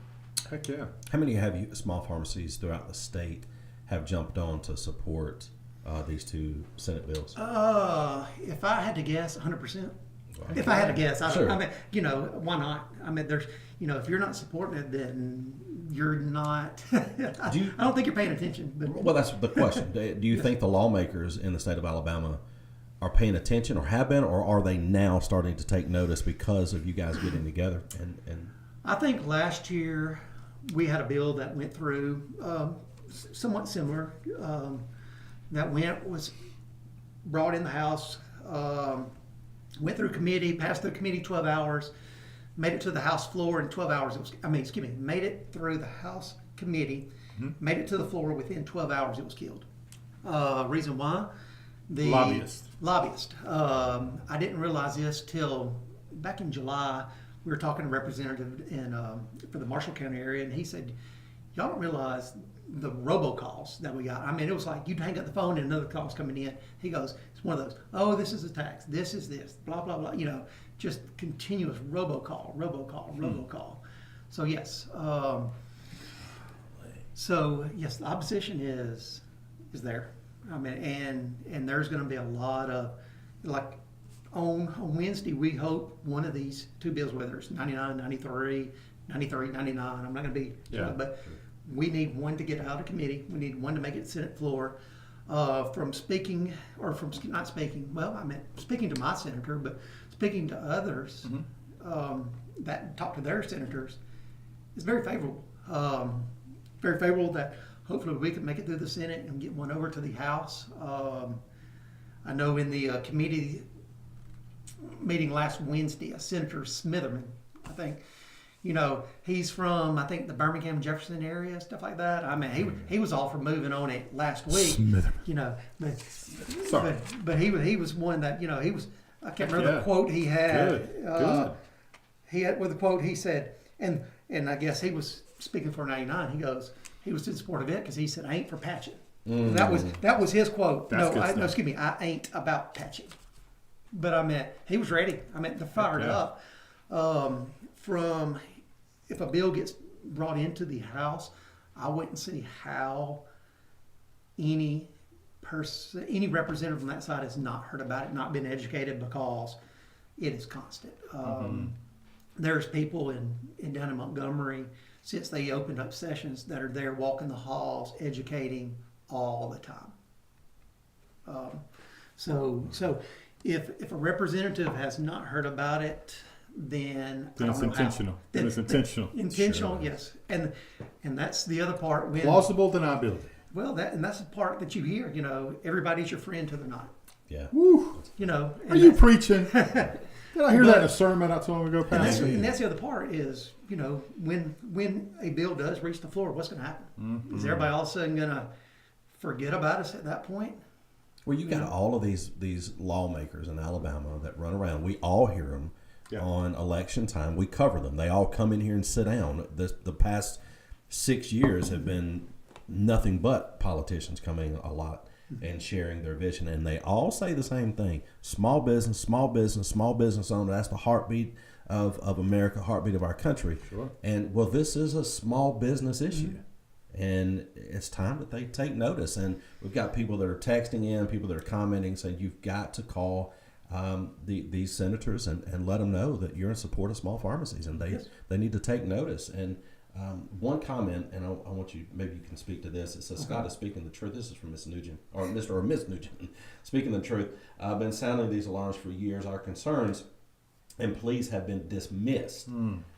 Heck yeah. How many small pharmacies throughout the state have jumped on to support these two Senate bills? If I had to guess, 100%. Wow. If I had to guess, Sure. I mean, why not? I mean, there's, if you're not supporting it, then you're not. I don't think you're paying attention. But. Well, that's the question. Do you think the lawmakers in the state of Alabama are paying attention, or have been, or are they now starting to take notice because of you guys getting together? And I think last year we had a bill that went through somewhat similar. That was brought in the House, went through committee, passed through committee 12 hours, made it to the House floor in 12 hours. Made it through the House committee, made it to the floor within 12 hours. It was killed. Reason why? The lobbyist. I didn't realize this till back in July. We were talking to a representative for the Marshall County area, and he said, "Y'all don't realize the robocalls that we got. I mean, it was like you'd hang up the phone and another call's coming in." He goes, "It's one of those. Oh, this is a tax. This is this. Blah blah blah. Just continuous robocall. So yes, the opposition is there. I mean, and there's going to be a lot of, like, on Wednesday, we hope one of these two bills, whether it's 99, 93, 99, I'm not going to be, but we need one to get out of committee. We need one to make it Senate floor. Speaking to my senator, but speaking to others that talk to their senators, is very favorable. Very favorable that hopefully we can make it through the Senate and get one over to the House. I know in the committee meeting last Wednesday, Senator Smitherman, I think, he's from, the Birmingham, Jefferson area, stuff like that. I mean, he was all for moving on it last week. Smitherman. But he was one that, he was, I can't remember the quote he had. Good. He had, with the quote he said, and I guess he was speaking for 99, he goes, he was in support of it because he said, "I ain't for patching." That was his quote. I ain't about patching. But I meant he was ready. To fire it up. From if a bill gets brought into the House, I wouldn't see how any representative from that side has not heard about it, not been educated, because it is constant. There's people down in Montgomery, since they opened up sessions, that are there walking the halls, educating all the time. So if a representative has not heard about it, then it's intentional. It's intentional. Intentional, sure. Yes. And that's the other part. Plausible deniability. Well, that's the part that you hear. Everybody's your friend till they're not. Yeah. Woo. Are you preaching? Did I hear that in a sermon not so long ago, Pastor? And that's the other part is, when a bill does reach the floor, what's going to happen? Mm-hmm. Is everybody all of a sudden going to forget about us at that point? Well, you got all of these lawmakers in Alabama that run around. We all hear them on election time. We cover them. They all come in here and sit down. The past 6 years have been nothing but politicians coming a lot and sharing their vision, and they all say the same thing: small business owner. That's the heartbeat of America, heartbeat of our country. Sure. And this is a small business issue, and it's time that they take notice. And we've got people that are texting in, people that are commenting, saying you've got to call these senators and let them know that you're in support of small pharmacies, and they need to take notice. And one comment, and I want you, maybe you can speak to this. It says, Scott is speaking the truth. This is from Miss Nugent, or Mr. or Miss Nugent. Speaking the truth. I've been sounding these alarms for years. Our concerns and pleas have been dismissed.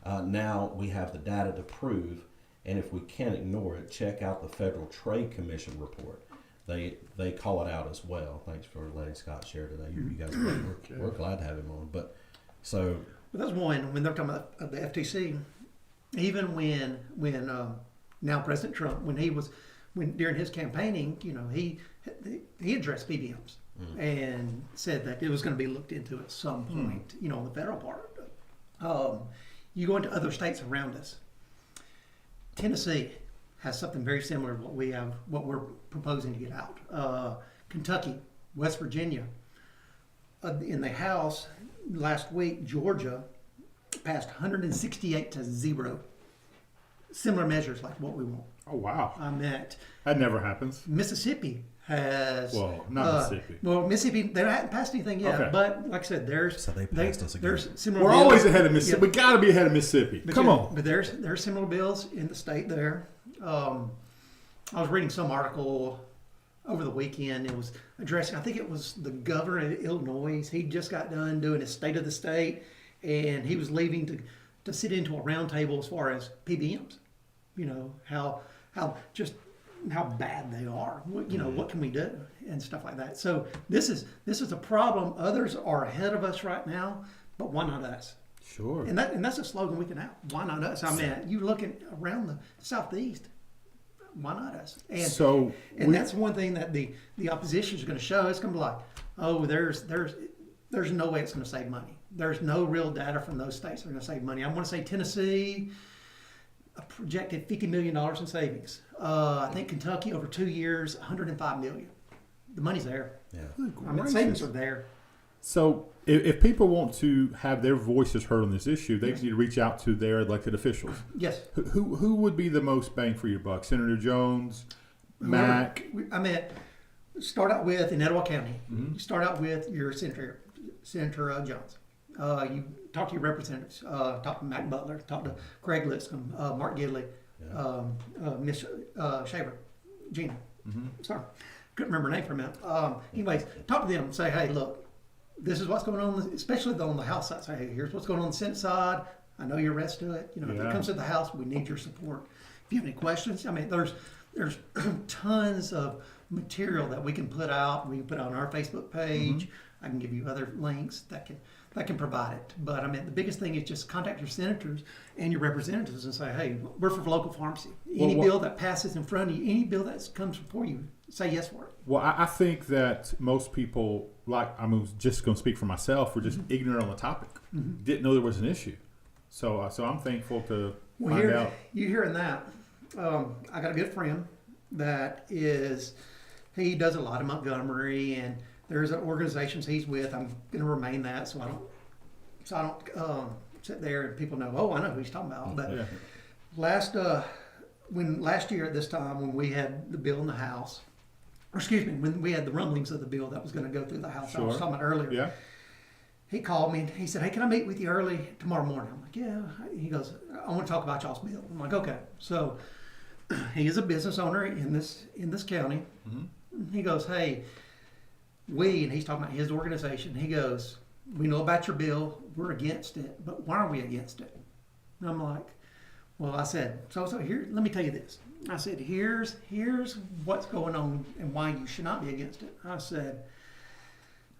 Now we have the data to prove, and if we can't ignore it, check out the Federal Trade Commission report. They call it out as well. Thanks for letting Scott share today. You guys, we're glad to have him on. But that's one, when they're talking about the FTC. Even when now President Trump, when during his campaigning, he addressed PBMs and said that it was going to be looked into at some point, on the federal part. You go into other states around us. Tennessee has something very similar to what we're proposing to get out. Kentucky, West Virginia, in the House last week, Georgia passed 168 to 0. Similar measures like what we want. Oh, wow. I meant That never happens. Mississippi has. Well, not Mississippi. Well, Mississippi, they haven't passed anything yet. Okay. But like I said, So they passed us again. There's similar. We're bills. always ahead of Mississippi. Yeah. We got to be ahead of Mississippi. But Come yeah, on. But there's similar bills in the state there. I was reading some article over the weekend. It was addressing, I think it was the governor of Illinois. He just got done doing his state of the state, and he was leaving to sit into a round table as far as PBMs. You know, how bad they are. You know, what can we do and stuff like that. So this is a problem. Others are ahead of us right now, but why not us? Sure. And that's a slogan we can have. Why not us? I mean, you looking around the southeast. Why not us? And that's one thing that the opposition is going to show. It's going to be like, oh, there's no way it's going to save money. There's no real data from those states that are going to save money. I want to say Tennessee projected $50 million in savings. I think Kentucky over 2 years, $105 million. The money's there. Yeah. I mean, savings are there. So if people want to have their voices heard on this issue, they need to reach out to their elected officials. Yes. Who would be the most bang for your buck? Senator Jones, Mack? I mean, start out with in Etowah County. Mm-hmm. You start out with your Senator Jones. You talk to your representatives. Talk to Mac Butler. Talk to Craig Lipscomb, Mark Gidley, Miss Shaver, Gina. Mm-hmm. Sorry, couldn't remember her name for a minute. Anyways, talk to them and say, hey, look, this is what's going on, especially on the House side. Say, hey, here's what's going on the Senate side. I know you're rest to it. You know, if it comes to the House, we need your support. If you have any questions, I mean, there's tons of material that we can put out. We can put on our Facebook page. Mm-hmm. I can give you other links that can provide it. But I mean, the biggest thing is just contact your senators and your representatives and say, hey, we're for local pharmacy. Any bill that passes in front of you, any bill that comes before you, say yes for it. Well, I think that most people, I'm just going to speak for myself, were just ignorant on the topic. Mm-hmm. Didn't know there was an issue. So I'm thankful to find out. You hearing that? I got a good friend that he does a lot in Montgomery, and there's organizations he's with. I'm going to remain that, so I don't sit there and people know, oh, I know who he's talking about. But last year at this time, when we had the bill in the House, when we had the rumblings of the bill that was going to go through the House, I was talking about earlier. Yeah. He called me and he said, hey, can I meet with you early tomorrow morning? I'm like, yeah. He goes, I want to talk about y'all's bill. I'm like, okay. So he is a business owner in this county. Mm-hmm. He goes, hey, and he's talking about his organization. He goes, we know about your bill. We're against it, but why are we against it? And I'm like, well, I said, so here, let me tell you this. I said, here's what's going on and why you should not be against it. I said,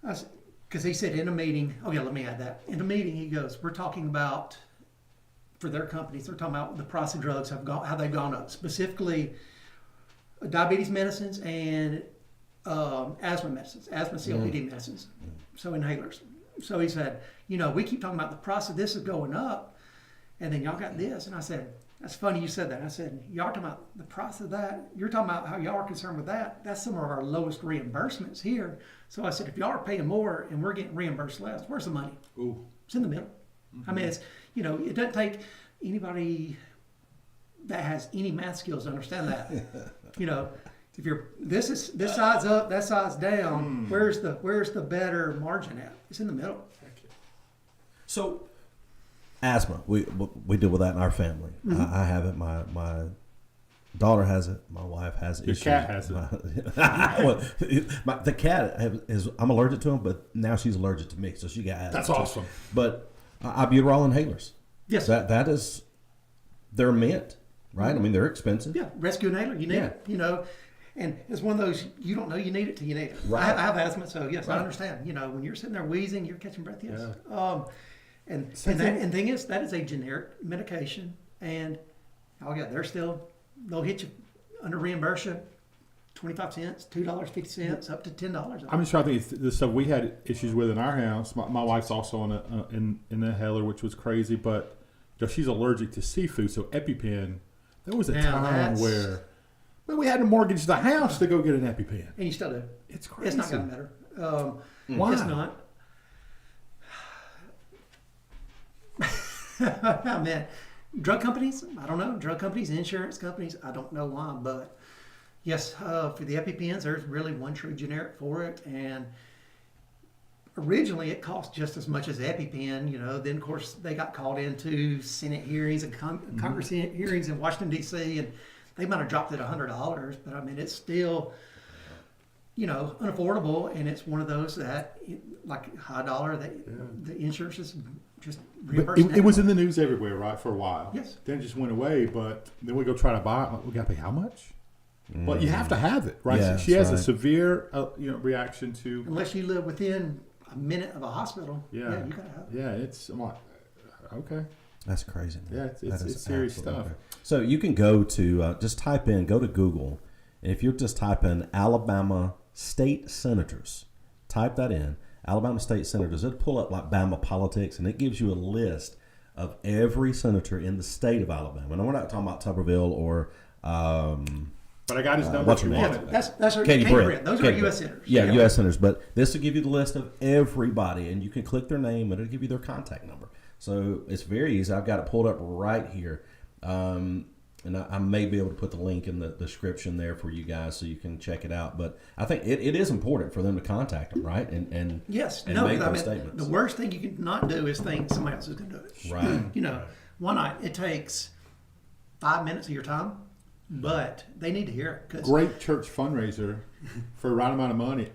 because he said in a meeting, let me add that. In a meeting, he goes, we're talking about, for their companies, they're talking about the price of drugs, how they've gone up, specifically diabetes medicines and asthma medicines, COPD medicines, so inhalers. So he said, we keep talking about the price of this is going up, and then y'all got this. And I said, that's funny you said that. I said, y'all are talking about the price of that. You're talking about how y'all are concerned with that. That's some of our lowest reimbursements here. So I said, if y'all are paying more and we're getting reimbursed less, where's the money? Ooh. It's in the middle. Mm-hmm. I mean, it's, it doesn't take anybody that has any math skills to understand that. If you're this side's up, that side's down, where's the better margin at? It's in the middle. So asthma, we deal with that in our family. Mm-hmm. I have it. My daughter has it. My wife has it. Your cat has it. The cat is. I'm allergic to him, but now she's allergic to me, so she got asthma. That's awesome. But albuterol inhalers. Yes. That is. They're mint, right? I mean, they're expensive. Yeah, rescue inhaler. You need it. And it's one of those, you don't know you need it till you need it. Right. I have asthma, so yes, right. I understand. When you're sitting there wheezing, you're catching breath, yes. Yeah. And thing is, that is a generic medication, and they'll hit you under reimbursement, 25 cents, $2.50, up to $10. I'm just trying to think of the stuff we had issues with in our house. My wife's also on an inhaler, which was crazy, but she's allergic to seafood, so EpiPen. There was a time where we had to mortgage the house to go get an EpiPen. And you still do. It's crazy. It's not going to matter. Why? It's not. I mean, drug companies, I don't know. Drug companies, insurance companies, I don't know why. But yes, for the EpiPens, there's really one true generic for it. And originally it cost just as much as EpiPen, Then, of course, they got called into Senate hearings and Congress hearings in Washington, D.C., and they might have dropped it $100. But, I mean, it's still, unaffordable. And it's one of those that, like high dollar, that the insurance is just reimbursing. It was in the news everywhere, right, for a while. Yes. Then it just went away, but then we go try to buy it. We got to pay how much? Well, you have to have it, right? Yeah, So she has a right. severe, reaction to. Unless you live within a minute of a hospital, Yeah, you gotta have it. Yeah, I'm like, okay. That's crazy, man. Yeah, it's serious stuff. Crazy. So you can go to, just go to Google, and if you just type in Alabama state senators, type that in, Alabama state senators, it'll pull up like Bama politics, and it gives you a list of every senator in the state of Alabama. And we're not talking about Tuberville or... But I got his number. what's her if you name? want it. That's Katie Britt. Britt. Those Katie are U.S. Britt. senators. Yeah, U.S. senators. But this will give you the list of everybody, and you can click their name, and it'll give you their contact number. So it's very easy. I've got it pulled up right here. And I may be able to put the link in the description there for you guys so you can check it out. But I think it is important for them to contact them, right? And Yes. and No, make I those mean, statements. the worst thing you can not do is think somebody else is going to do it. Right. One night, it takes 5 minutes of your time, but they need to hear it. 'Cause Great church fundraiser for the right amount of money.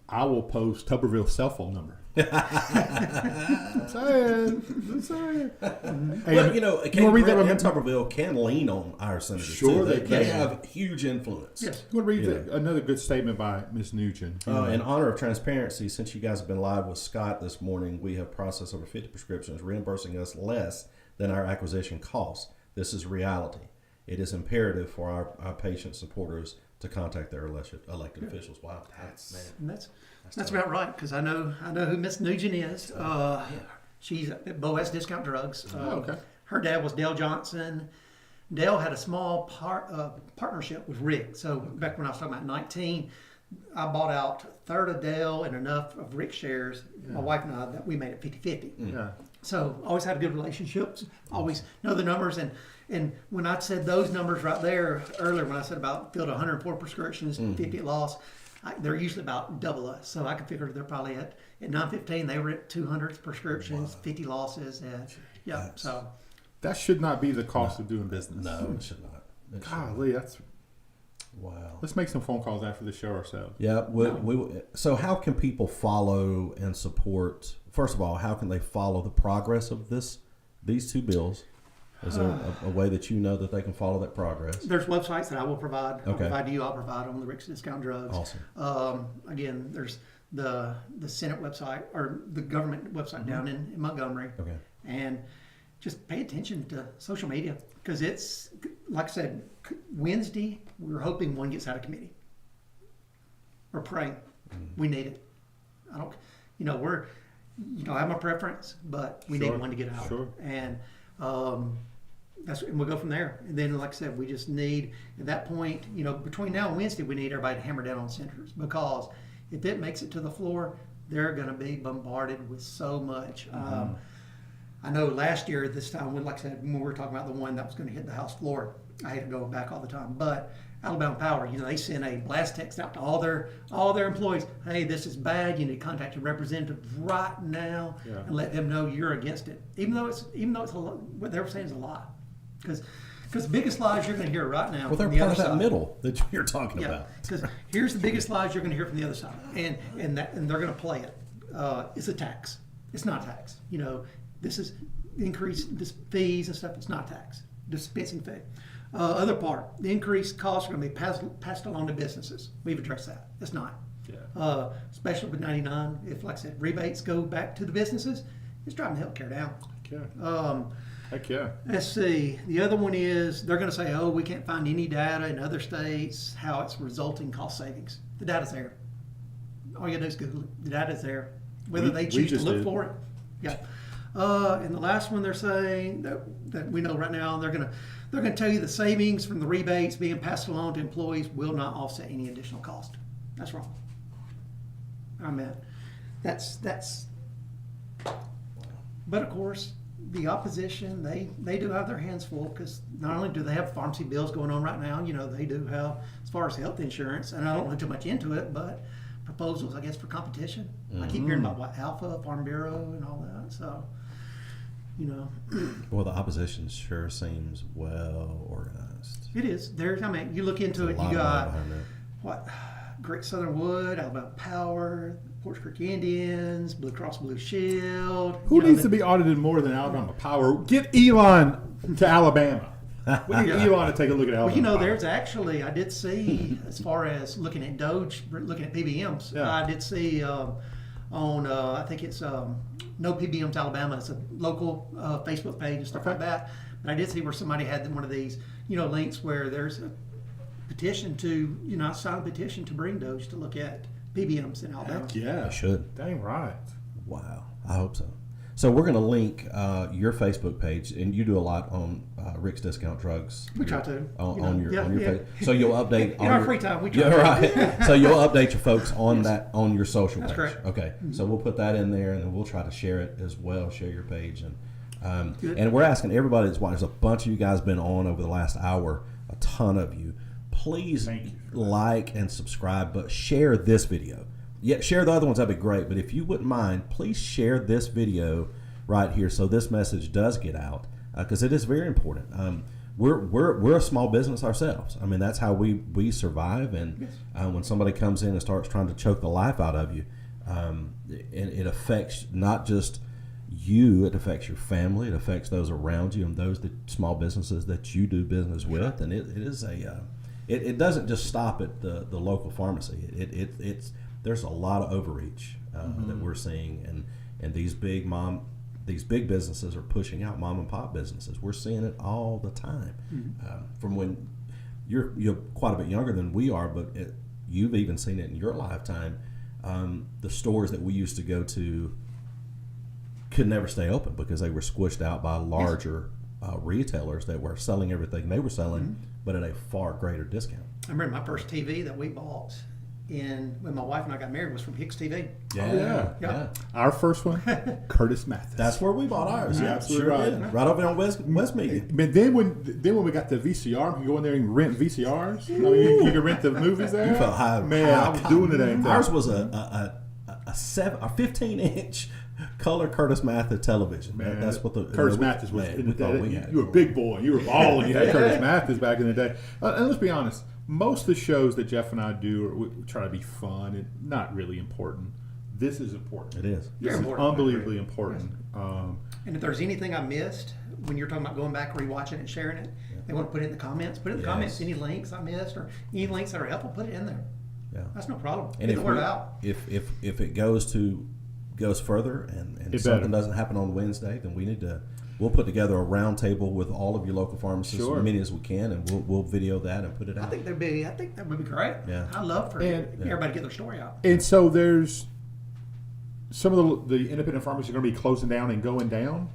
I will post Tuberville's cell phone number. I'm saying. Well, you wanna read that? and Tuberville can lean on our senators. Sure, too. They they can. have huge influence. Yes. You want to read another good statement by Ms. Nugent? In honor of transparency, since you guys have been live with Scott this morning, we have processed over 50 prescriptions, reimbursing us less than our acquisition costs. This is reality. It is imperative for our patient supporters to contact their elected officials. Wow, And that's about right, because I know who Miss Nugent is. She's at Boaz Discount Drugs. Okay. Her dad was Dale Johnson. Dale had a small partnership with Rick. So back when I was talking about 19, I bought out a third of Dale and enough of Rick shares, my wife and I, that we made it 50-50. Yeah. So always had good relationships, always know the numbers. And when I said those numbers right there earlier, when I said about filled 104 prescriptions, 50 lost, they're usually about double us. So I could figure they're probably at 915, they were at 200 prescriptions, 50 losses. So That should not be the cost of doing business. No, it should not. Golly, that's. Wow. Let's make some phone calls after the show ourselves. Yeah. So how can people follow and support? First of all, how can they follow the progress of these two bills? Is there a way that that they can follow that progress? there's websites that I will provide. I'll Okay. provide to you. I'll provide on the Rick's Discount Drugs. Awesome. Again, there's the Senate website or the government website down in Montgomery. Okay. And just pay attention to social media, because it's, like I said, Wednesday, we're hoping one gets out of committee. We're praying. We need it. I don't, I have my preference, but we Sure, need one to get out. sure. And and we'll go from there. And then, like I said, we just need, at that point, between now and Wednesday, we need everybody to hammer down on senators, because if it makes it to the floor, they're going to be bombarded with so much. I know last year at this time, like I said, when we were talking about the one that was going to hit the House floor, I hate to go back all the time, but Alabama Power, they sent a blast text out to all their employees. Hey, this is bad. You need to contact your representative right now and let them know you're against it. Even though it's what they were saying is a lie, because the biggest lies you're going to hear right now. Well, they're from the part other of that side. middle that you're talking about. Because here's the biggest lies you're going to hear from the other side, and they're going to play it. It's a tax. It's not a tax. This is increased fees and stuff. It's not tax. Dispensing fee. Other part, the increased costs are going to be passed along to businesses. We've addressed that. It's not. Yeah. Especially with 99, if, like I said, rebates go back to the businesses, it's driving healthcare down. Heck yeah. Let's see. The other one is they're going to say, we can't find any data in other states how it's resulting cost savings. The data's there. All you got to do is Google it. The data's there. Whether they choose to look for it. Yeah. And the last one they're saying that we know right now, they're going to tell you the savings from the rebates being passed along to employees will not offset any additional cost. That's wrong. I mean, that's. But of course, the opposition, they do have their hands full, because not only do they have pharmacy bills going on right now, they do have, as far as health insurance, and I don't know too much into it, but proposals, I guess, for competition. I keep hearing about Alpha, Farm Bureau, and all that, so, Well, the opposition sure seems well organized. It is. You look into it, you got, Great Southern Wood, Alabama Power, Porch Creek Indians, Blue Cross Blue Shield. Who needs to be audited more than Alabama Power? Get Elon to Alabama. We need Elon to take a look at Alabama Power. There's actually, I did see, as far as looking at Doge, looking at PBMs, I did see I think it's No PBMs Alabama. It's a local Facebook page and stuff like that. But I did see where somebody had one of these, links where there's a petition to, sign a petition to bring Doge to look at PBMs in Alabama. Heck yeah. I should. Dang right. Wow. I hope so. So we're going to link your Facebook page, and you do a lot on Rick's Discount Drugs. We try to on your page. So you'll update in our free time. We try. Yeah, right. So you'll update your folks on that on your social page. That's correct. Okay. So we'll put that in there, and then we'll try to share it as well. Share your page, and we're asking everybody that's watching. There's a bunch of you guys been on over the last hour. A ton of you. Please like and subscribe, but share this video. Yeah, share the other ones, that'd be great. But if you wouldn't mind, please share this video right here so this message does get out, because it is very important. We're a small business ourselves. I mean, that's how we survive. And when somebody comes in and starts trying to choke the life out of you, it affects not just you, it affects your family, it affects those around you and those small businesses that you do business with. And it is it doesn't just stop at the local pharmacy. It's there's a lot of overreach that we're seeing, and these big businesses are pushing out mom and pop businesses. We're seeing it all the time. From when you're quite a bit younger than we are, but you've even seen it in your lifetime. The stores that we used to go to could never stay open because they were squished out by larger retailers that were selling everything they were selling, but at a far greater discount. I remember my first TV that we bought when my wife and I got married was from Hicks TV. Yeah. Our first one, Curtis Mathis. That's where we bought ours. Yeah, absolutely right. Right over there on West Media. But then when we got the VCR, we could go in there and rent VCRs. I mean, you could rent the movies there. You felt high. Man, I was doing it. Ours was a 15-inch color Curtis Mathis television. Man, that's what the Curtis Mathis was. You were a big boy. You were balling. You had Curtis Mathis back in the day. And let's be honest. Most of the shows that Jeff and I do, we try to be fun and not really important. This is important. It is. This is unbelievably important. And if there's anything I missed, when you're talking about going back, rewatching it, sharing it, they want to put it in the comments. Put it in the comments. Any links I missed or any links that are helpful, put it in there. Yeah, that's no problem. And get the word out. If it goes further and something doesn't happen on Wednesday, then we'll put together a round table with all of your local pharmacists, as many as we can, and we'll video that and put it out. I think that would be great. Yeah. I'd love for everybody to get their story out. And so there's some of the independent pharmacies are going to be closing down and going down.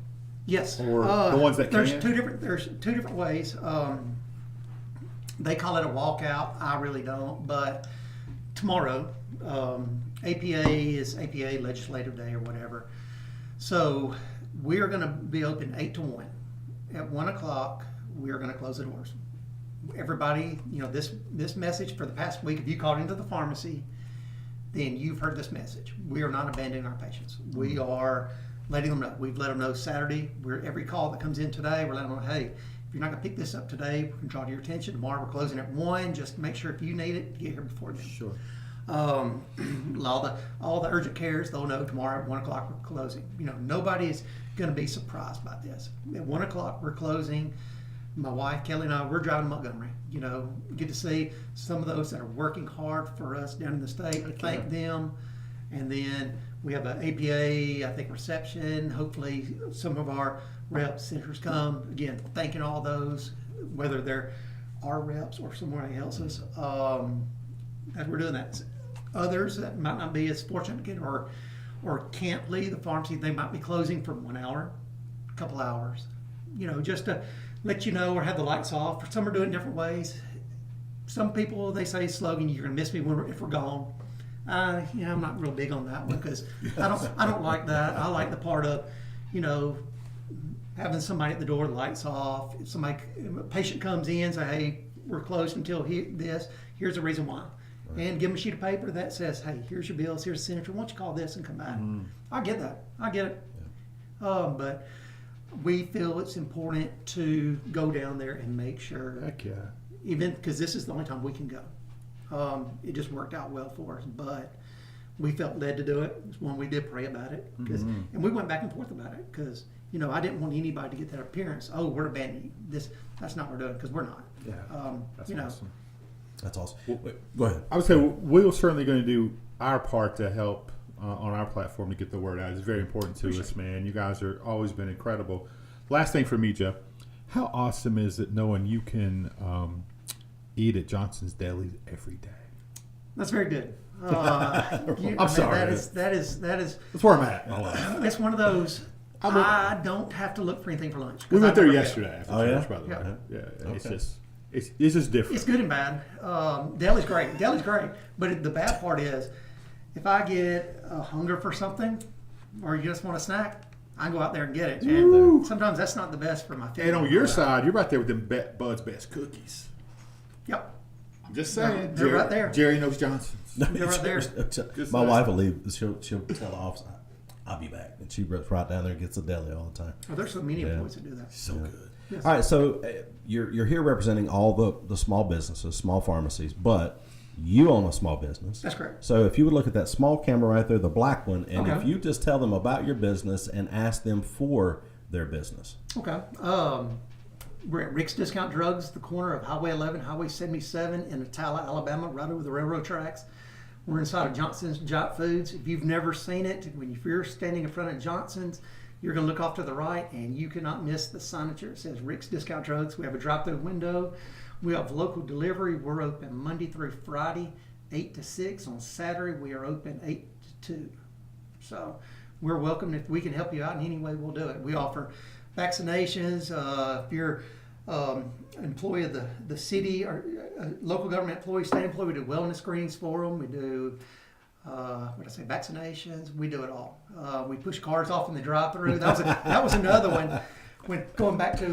Yes. Or the ones that there's can. There's two different ways. They call it a walkout. I really don't. But tomorrow, APA is APA Legislative Day or whatever. So we're going to be open 8 to 1. At 1 o'clock, we're going to close the doors. Everybody, this message for the past week, if you called into the pharmacy, then you've heard this message. We are not abandoning our patients. We are letting them know. We've let them know Saturday. Every call that comes in today, we're letting them know, hey, if you're not going to pick this up today, we can draw to your attention. Tomorrow we're closing at 1. Just make sure if you need it, get here before then. Sure. All the urgent cares, they'll know tomorrow at 1 o'clock we're closing. Nobody's going to be surprised by this. At 1 o'clock we're closing. My wife Kelly and I, we're driving to Montgomery. Get to see some of those that are working hard for us down in the state. Thank them, and then we have an APA, I think, reception. Hopefully, some of our reps, senators come again, thanking all those, whether they're our reps or somebody else's. As we're doing that. Others that might not be as fortunate to get or can't leave the pharmacy, they might be closing for 1 hour, a couple hours, just to let you know, or have the lights off. Some are doing it different ways. Some people, they say slogan, you're going to miss me if we're gone. I'm not real big on that one because I don't like that. I like the part of, having somebody at the door, lights off. If a patient comes in, say, hey, we're closed until this. Here's the reason why. Right. And give them a sheet of paper that says, hey, here's your bills, here's the signature. Why don't you call this and come back? I get that. I get it. Yeah. But we feel it's important to go down there and make sure. Heck yeah. Even because this is the only time we can go. It just worked out well for us. But we felt led to do it. It was when we did pray about it. And we went back and forth about it because, I didn't want anybody to get that appearance. Oh, we're abandoning this. That's not what we're doing because we're not. Yeah. That's awesome. That's awesome. Go ahead. I would say we're certainly going to do our part to help on our platform to get the word out. It's very important to us, man. You guys are always been incredible. Last thing for me, Jeff. How awesome is it knowing you can eat at Johnson's Deli every day? That's very good. I'm sorry. That is. That's where I'm at in my life. It's one of those. I don't have to look for anything for lunch. We went there yesterday after church, by the way. Yeah. Okay. It's just different. It's good and bad. Deli's great. But the bad part is, if I get a hunger for something, or you just want a snack, I go out there and get it. And sometimes that's not the best for my family. And on your side, you're right there with the Bud's Best cookies. Yep. I'm just saying. They're right there. Jerry knows Johnson's. They're right there. My wife will leave. She'll tell the office, I'll be back. And she runs right down there and gets a deli all the time. Oh, there's so many employees that do that. So good. Yes. All right, so you're here representing all the small businesses, small pharmacies, but you own a small business. That's correct. So if you would look at that small camera right there, the black one, and if you just tell them about your business and ask them for their business. Okay. We're at Rick's Discount Drugs, the corner of Highway 11, Highway 77 in Attalla, Alabama, right over the railroad tracks. We're inside of Johnson's Jot Foods. If you've never seen it, when you're standing in front of Johnson's, you're going to look off to the right, and you cannot miss the signature. It says Rick's Discount Drugs. We have a drive-through window. We have local delivery. We're open Monday through Friday, 8 to 6. On Saturday, we are open 8 to 2. So we're welcome. If we can help you out in any way, we'll do it. We offer vaccinations. If you're employee of the city or local government employee, state employee, we do wellness screenings for them. We do vaccinations. We do it all. We push cars off in the drive-through. That was another one. When going back to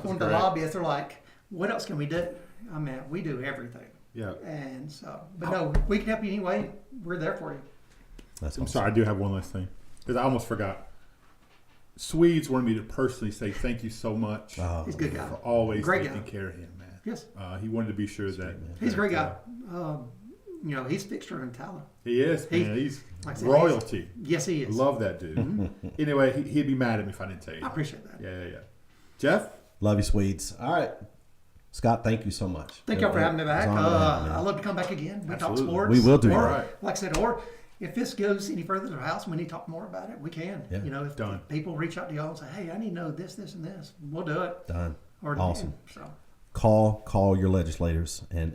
one of the lobbyists, they're like, "What else can we do?" I mean, we do everything. Yeah. And so, but no, we can help you anyway. We're there for you. That's I'm awesome. sorry, I do have one last thing because I almost forgot. Swedes wanted me to personally say thank you so much. He's a good guy. For always Great taking guy. care of him, man. Yes. He wanted to be sure that He's a great guy. He's fixture in Attalla. He is, man. He's like I said, royalty. Yes, he is. Love that dude. Anyway, he'd be mad at me if I didn't tell you. I appreciate that. Yeah. Jeff? Love you, Swedes. All right. Scott, thank you so much. Thank y'all for having me back. I love to come back again. We talk sports. We will do or, that. Like I said, or if this goes any further to the house and we need to talk more about it, we can. Yeah. If people reach out to y'all and say, hey, I need to know this, this, and this, we'll do it. Done. Or, Awesome. So. Call your legislators and